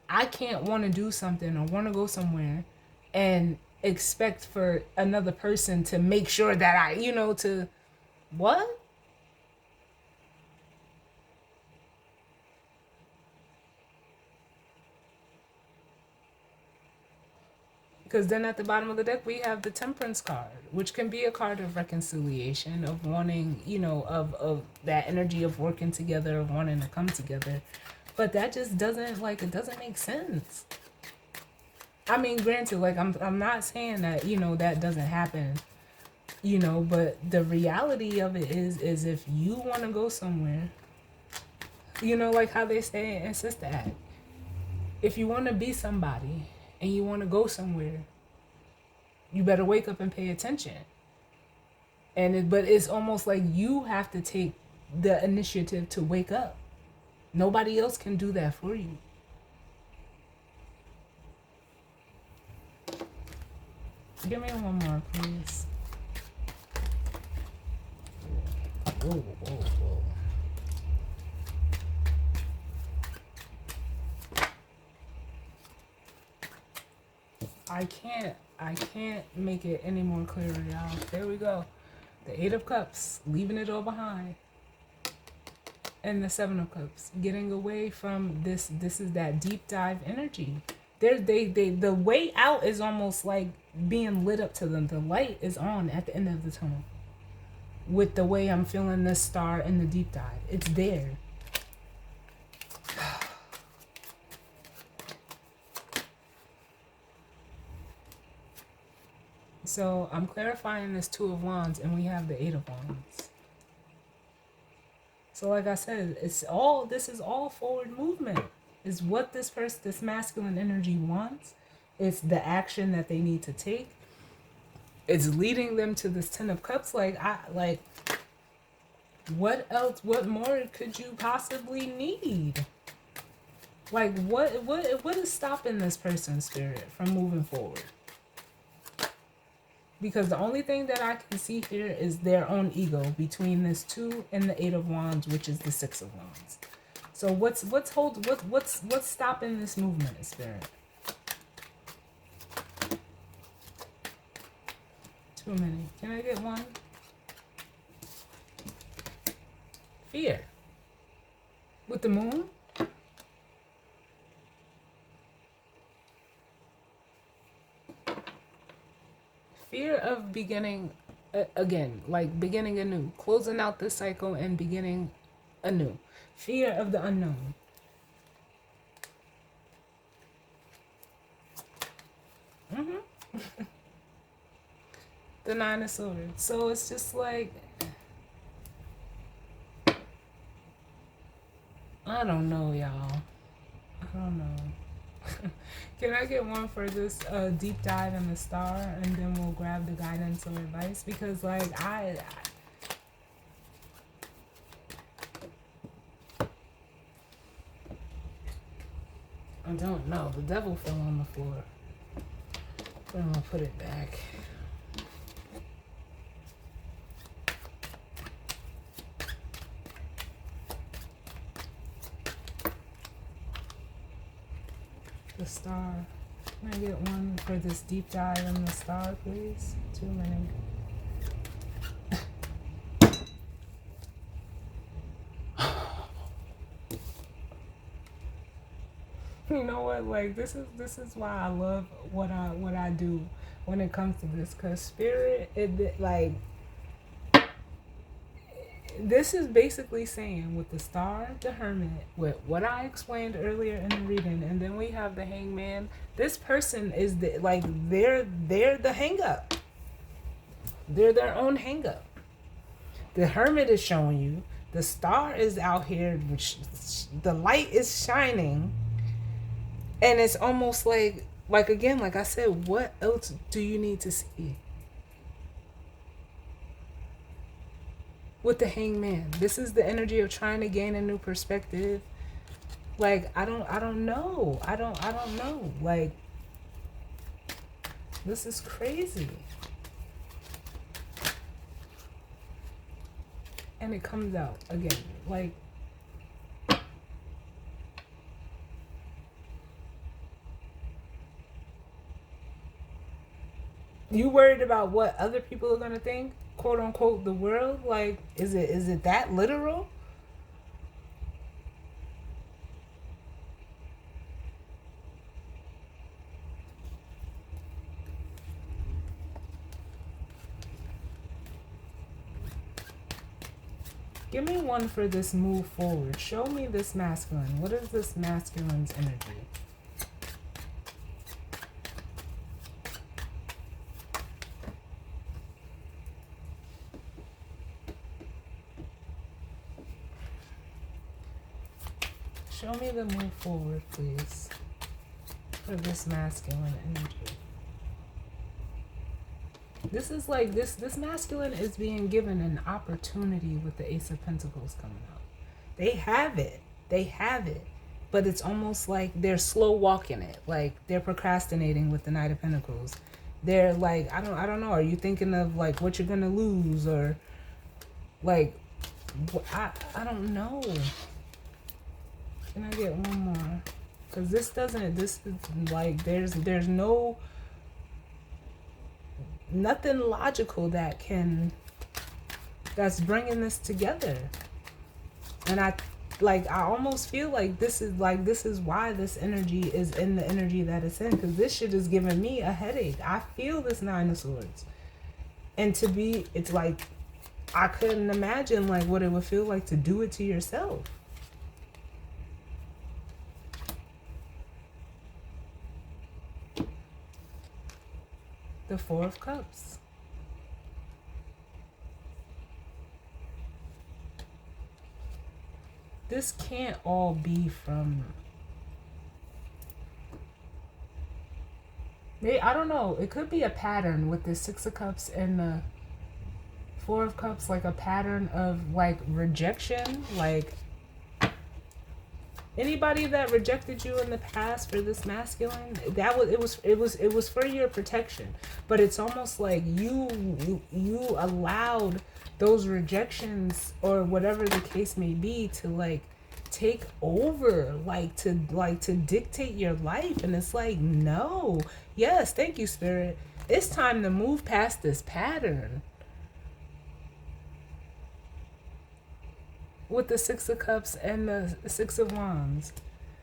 I can't want to do something or want to go somewhere and expect for another person to make sure that to what? Because then at the bottom of the deck, we have the Temperance card, which can be a card of reconciliation, of wanting, of that energy of working together, of wanting to come together. But that just doesn't, like, it doesn't make sense. I mean, granted, like, I'm not saying that, that doesn't happen, but the reality of it is if you want to go somewhere, like how they say in Sister Act, if you want to be somebody and you want to go somewhere, you better wake up and pay attention. But it's almost like you have to take the initiative to wake up. Nobody else can do that for you. Give me one more, please. Whoa, whoa, whoa. I can't make it any more clearer, y'all. There we go. The Eight of Cups, leaving it all behind. And the Seven of Cups, getting away from this. This is that deep dive energy. The way out is almost like being lit up to them. The light is on at the end of the tunnel. With the way I'm feeling this star in the deep dive, it's there. So I'm clarifying this Two of Wands, and we have the Eight of Wands. So like I said, this is all forward movement. Is what this masculine energy wants. It's the action that they need to take. It's leading them to this Ten of Cups. What else? What more could you possibly need? Like what is stopping this person's spirit from moving forward? Because the only thing that I can see here is their own ego between this Two and the Eight of Wands, which is the Six of Wands. So what's stopping this movement, spirit? Too many. Can I get one? Fear. With the Moon? Fear of beginning again, like beginning anew, closing out this cycle and beginning anew. Fear of the unknown. The Nine of Swords. So it's just like, I don't know, y'all. I don't know. Can I get one for this deep dive in the star, and then we'll grab the guidance or advice? Because like I don't know. The devil fell on the floor. But I'm gonna put it back. The star. Can I get one for this deep dive in the star, please? Too many. You know what? Like this is why I love what I do when it comes to this, cause spirit, like this is basically saying with the star, the hermit, with what I explained earlier in the reading, and then we have the hangman. This person is they're the hang up. They're their own hang up. The hermit is showing you. The star is out here. The light is shining. And it's almost like again, like I said, what else do you need to see? With the hangman, this is the energy of trying to gain a new perspective. Like I don't know. I don't know. Like this is crazy. And it comes out again. Like you worried about what other people are gonna think, quote unquote, the world? Like, is it that literal? Give me one for this move forward. Show me this masculine. What is this masculine's energy? Show me the move forward, please, for this masculine energy. This is like this masculine is being given an opportunity with the Ace of Pentacles coming out. They have it. They have it. But it's almost like they're slow walking it. Like they're procrastinating with the Knight of Pentacles. They're like, I don't know. Are you thinking of like what you're gonna lose, or like I don't know. Can I get one more? Because this is like there's nothing logical that's bringing this together. And I almost feel like this is why this energy is in the energy that it's in, because this shit is giving me a headache. I feel this Nine of Swords, and it's like I couldn't imagine like what it would feel like to do it to yourself. The Four of Cups. This can't all be from... I don't know. It could be a pattern with the Six of Cups and the Four of Cups, like a pattern of like rejection, like anybody that rejected you in the past for this masculine, it was for your protection. But it's almost like you allowed those rejections or whatever the case may be to like take over, like to dictate your life. And it's like, no. Yes, thank you, Spirit. It's time to move past this pattern. With the Six of Cups and the Six of Wands.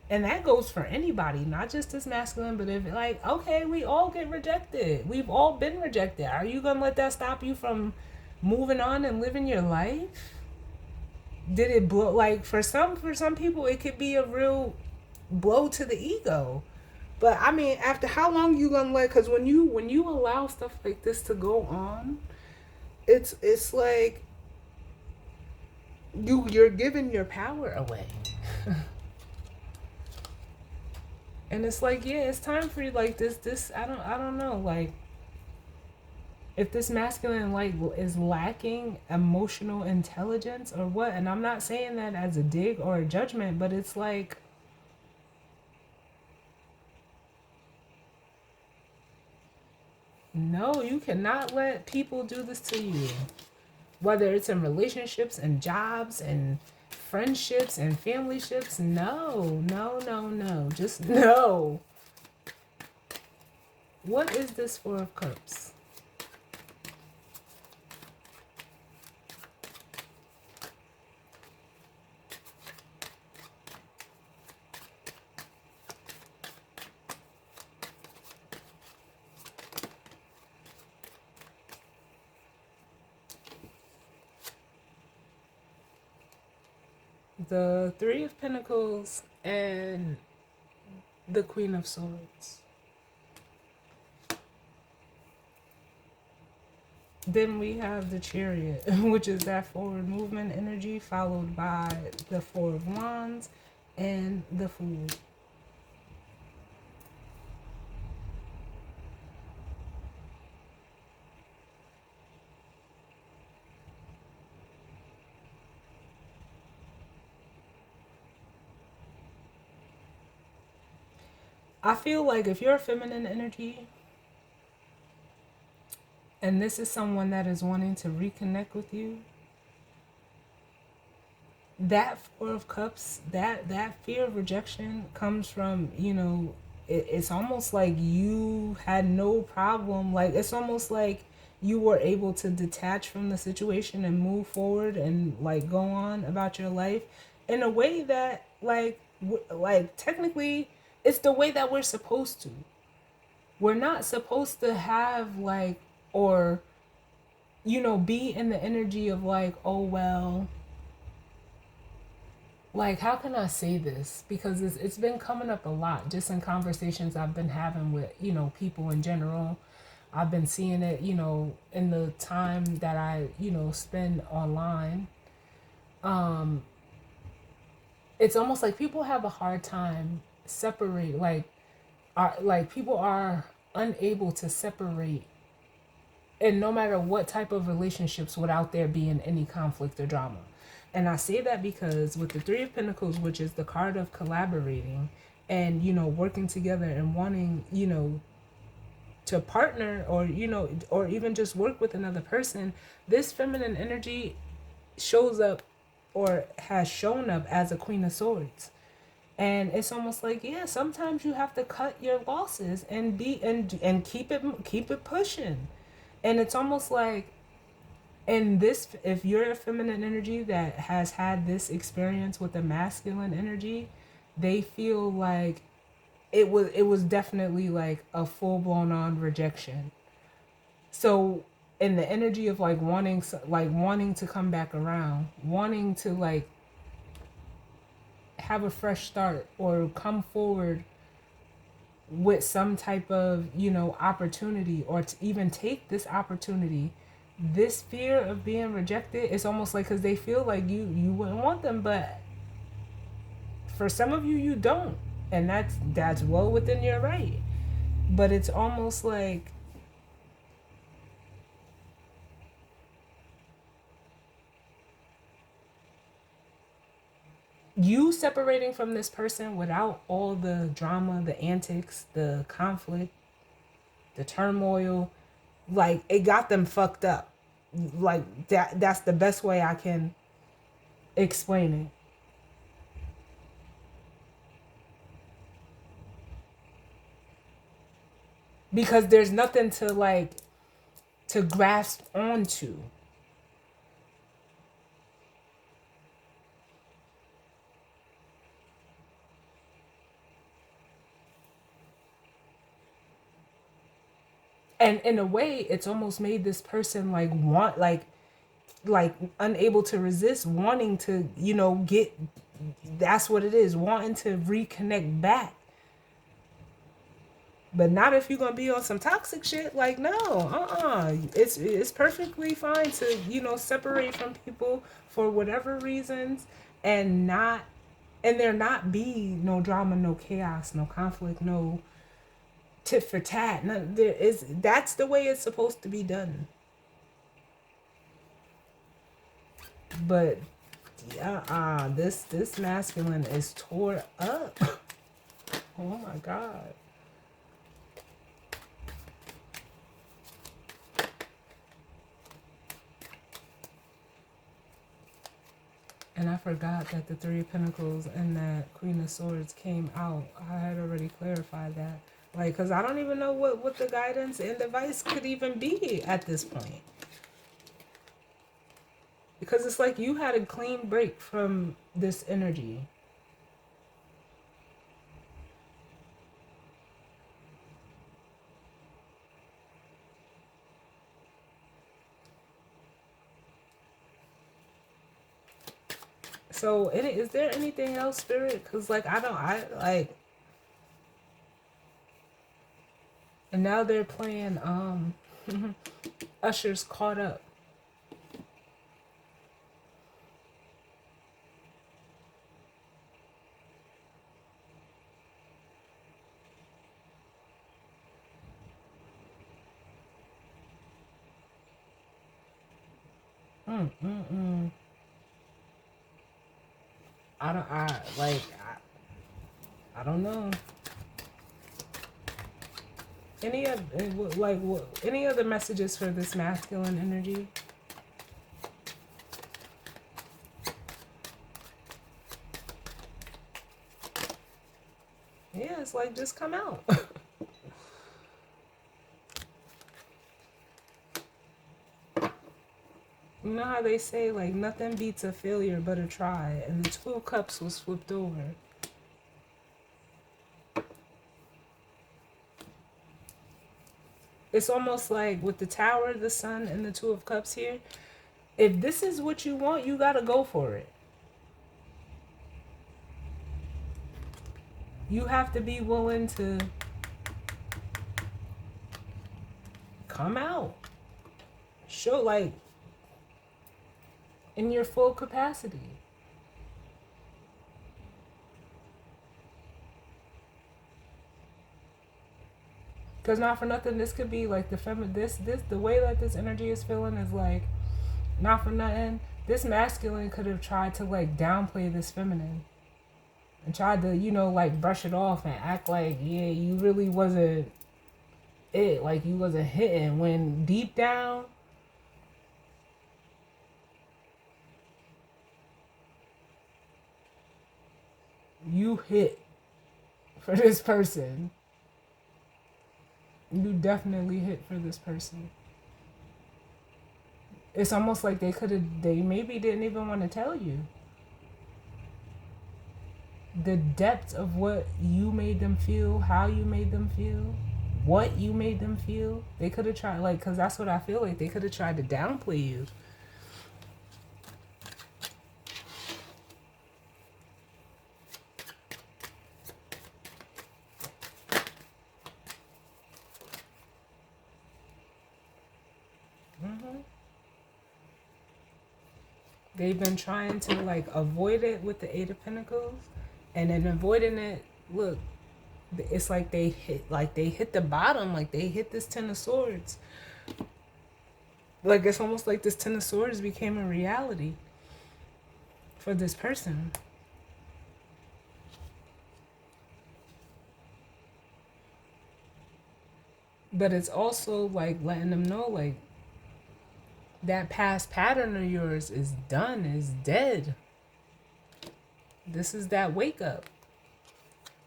And that goes for anybody, not just this masculine, but if like, okay, we all get rejected. We've all been rejected. Are you going to let that stop you from moving on and living your life? Did it blow? Like for some people, it could be a real blow to the ego. But I mean, after how long you going to let, because when you allow stuff like this to go on, it's like, you're giving your power away. And it's like, yeah, it's time for you, like this I don't know, like if this masculine like is lacking emotional intelligence or what. And I'm not saying that as a dig or a judgment, but it's like No, you cannot let people do this to you. Whether it's in relationships and jobs and friendships and family ships. No, no, no, no. Just no. What is this Four of Cups? The Three of Pentacles and the Queen of Swords. Then we have the Chariot, which is that forward movement energy, followed by the Four of Wands and the Fool. I feel like if you're a feminine energy, and this is someone that is wanting to reconnect with you, that Four of Cups, that fear of rejection comes from, it's almost like you had no problem. Like, it's almost like you were able to detach from the situation and move forward and like go on about your life in a way that like technically it's the way that we're supposed to. We're not supposed to have like, or be in the energy of like, oh well, like, how can I say this? Because it's been coming up a lot just in conversations I've been having with, people in general. I've been seeing it, in the time that I, spend online. It's almost like people have a hard time separate, like people are unable to separate, and no matter what type of relationships, without there being any conflict or drama. And I say that because with the Three of Pentacles, which is the card of collaborating and, working together and wanting, to partner, or, or even just work with another person, this feminine energy shows up, or has shown up, as a Queen of Swords. And it's almost like, yeah, sometimes you have to cut your losses and keep it pushing. And it's almost like, and this, if you're a feminine energy that has had this experience with a masculine energy, they feel like it was definitely like a full-blown on rejection. So in the energy of like wanting to come back around, wanting to like have a fresh start, or come forward with some type of, opportunity, or to even take this opportunity, this fear of being rejected is almost like, because they feel like you wouldn't want them, but for some of you, you don't, and that's well within your right. But it's almost like you separating from this person without all the drama, the antics, the conflict, the turmoil, like, it got them fucked up. Like, that's the best way I can explain it. Because there's nothing to grasp onto. And in a way, it's almost made this person like want like unable to resist, wanting to, get, that's what it is, wanting to reconnect back. But not if you're gonna be on some toxic shit. Like, no, it's perfectly fine to, separate from people for whatever reasons, and there not be no drama, no chaos, no conflict, no tit for tat. No, that's the way it's supposed to be done. But this masculine is tore up. Oh my god. And I forgot that the Three of Pentacles and that Queen of Swords came out. I had already clarified that. Like, because I don't even know what the guidance and advice could even be at this point. Because it's like you had a clean break from this energy. So, is there anything else, Spirit? Because, like, and now they're playing, Usher's Caught Up. Mm-mm-mm. I don't know. Any other messages for this masculine energy? Yeah, it's like just come out. You know how they say like nothing beats a failure but a try, and the Two of Cups was flipped over. It's almost like with the Tower, the Sun, and the Two of Cups here. If this is what you want, you gotta go for it. You have to be willing to come out. Show like in your full capacity. Because not for nothing, this could be like the way that this energy is feeling is like, not for nothing, this masculine could have tried to like downplay this feminine. And tried to, like brush it off and act like, yeah, you really wasn't it. Like you wasn't hitting when deep down, you hit for this person. You definitely hit for this person. It's almost like they maybe didn't even want to tell you. The depth of what you made them feel, how you made them feel, what you made them feel. They could have tried, like, because that's what I feel like. They could have tried to downplay you. They've been trying to like avoid it with the Eight of Pentacles, and in avoiding it, look, it's like they hit the bottom, like they hit this Ten of Swords. Like it's almost like this Ten of Swords became a reality for this person. But it's also like letting them know like that past pattern of yours is done, is dead. This is that wake up.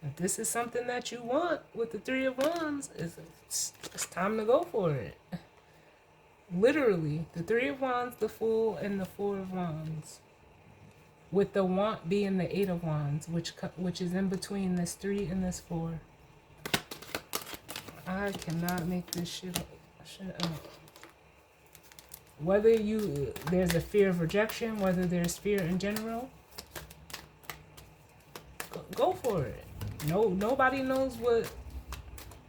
If this is something that you want with the Three of Wands, it's time to go for it. Literally, the Three of Wands, the Fool, and the Four of Wands. With the want being the Eight of Wands, which is in between this 3 and this 4. I cannot make this shit up. Whether there's a fear of rejection, whether there's fear in general, go for it. Nobody knows what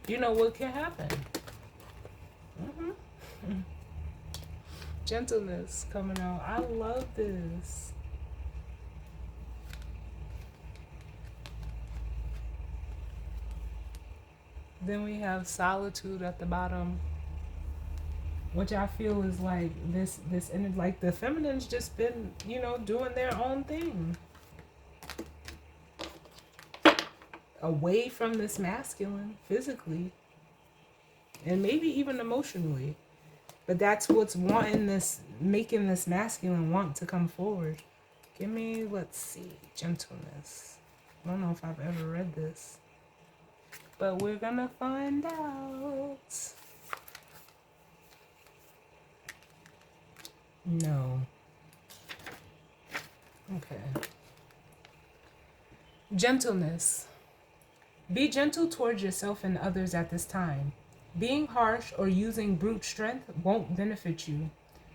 can happen. Gentleness coming out. I love this. Then we have solitude at the bottom, which I feel is like this and like the feminine's just been, doing their own thing. Away from this masculine physically and maybe even emotionally. But that's what's making this masculine want to come forward. Give me, let's see, gentleness. I don't know if I've ever read this, but we're gonna find out. No. Okay. Gentleness. Be gentle towards yourself and others at this time. Being harsh or using brute strength won't benefit you.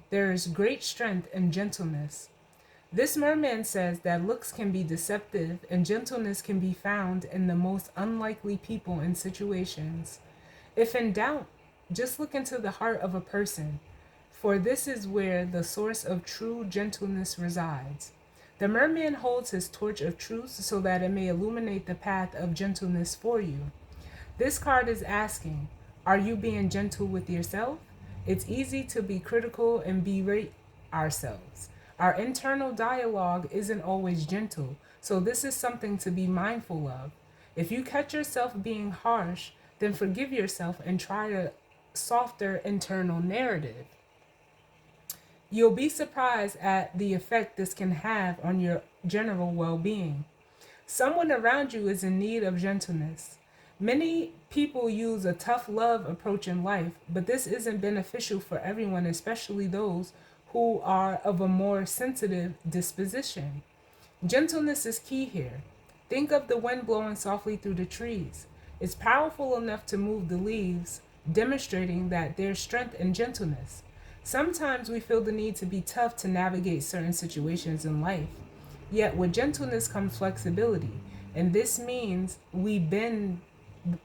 There is great strength in gentleness. This merman says that looks can be deceptive and gentleness can be found in the most unlikely people and situations. If in doubt, just look into the heart of a person, for this is where the source of true gentleness resides. The merman holds his torch of truth so that it may illuminate the path of gentleness for you. This card is asking, are you being gentle with yourself? It's easy to be critical and berate ourselves. Our internal dialogue isn't always gentle, so this is something to be mindful of. If you catch yourself being harsh, then forgive yourself and try a softer internal narrative. You'll be surprised at the effect this can have on your general well being. Someone around you is in need of gentleness. Many people use a tough love approach in life, but this isn't beneficial for everyone, especially those who are of a more sensitive disposition. Gentleness is key here. Think of the wind blowing softly through the trees. It's powerful enough to move the leaves, demonstrating that there's strength in gentleness. Sometimes we feel the need to be tough to navigate certain situations in life. Yet with gentleness comes flexibility, and this means we bend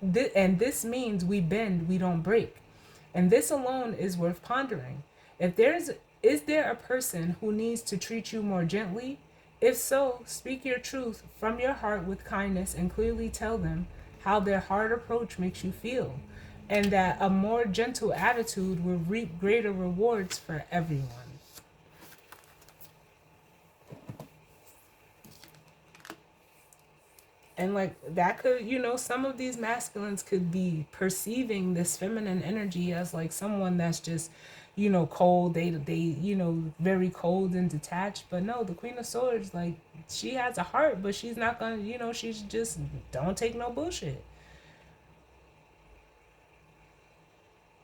we don't break. And this alone is worth pondering. Is there a person who needs to treat you more gently? If so, speak your truth from your heart with kindness and clearly tell them how their hard approach makes you feel, and that a more gentle attitude will reap greater rewards for everyone. And like that could, some of these masculines could be perceiving this feminine energy as like someone that's just, cold. They very cold and detached. But no, the Queen of Swords, like, she has a heart, but she's not gonna, she's just don't take no bullshit.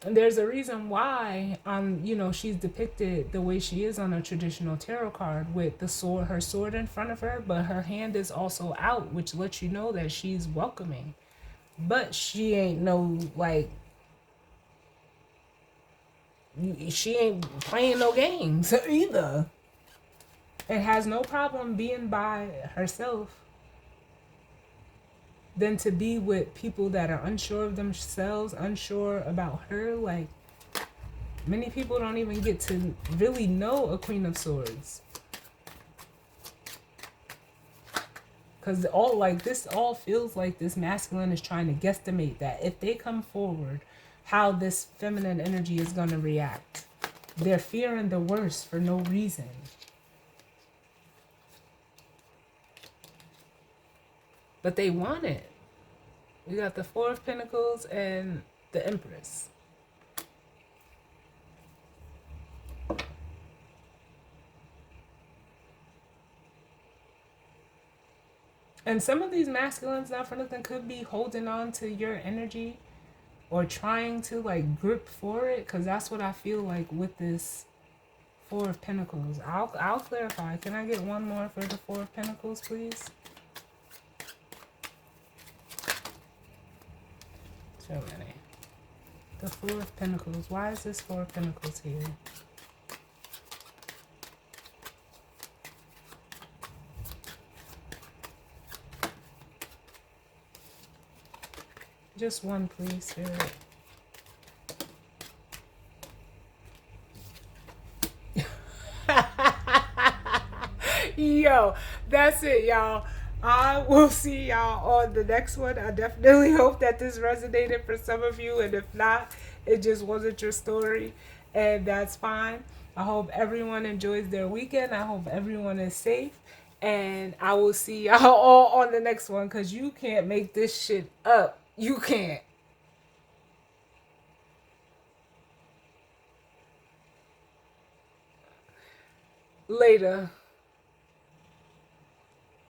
And there's a reason why she's depicted the way she is on a traditional tarot card with the sword, her sword in front of her, but her hand is also out, which lets you know that she's welcoming. But she ain't no like she ain't playing no games either. And has no problem being by herself than to be with people that are unsure of themselves, unsure about her. Like, many people don't even get to really know a Queen of Swords. Because this all feels like this masculine is trying to guesstimate that if they come forward, how this feminine energy is going to react. They're fearing the worst for no reason. But they want it. We got the Four of Pentacles and the Empress. And some of these masculines, not for nothing, could be holding on to your energy or trying to like grip for it, because that's what I feel like with this Four of Pentacles. I'll clarify. Can I get one more for the Four of Pentacles, please? So many. The Four of Pentacles. Why is this Four of Pentacles here? Just one, please, Spirit. Yo, that's it, y'all. I will see y'all on the next one. I definitely hope that this resonated for some of you. And if not, it just wasn't your story. And that's fine. I hope everyone enjoys their weekend. I hope everyone is safe. And I will see y'all all on the next one, because you can't make this shit up. You can't. Later.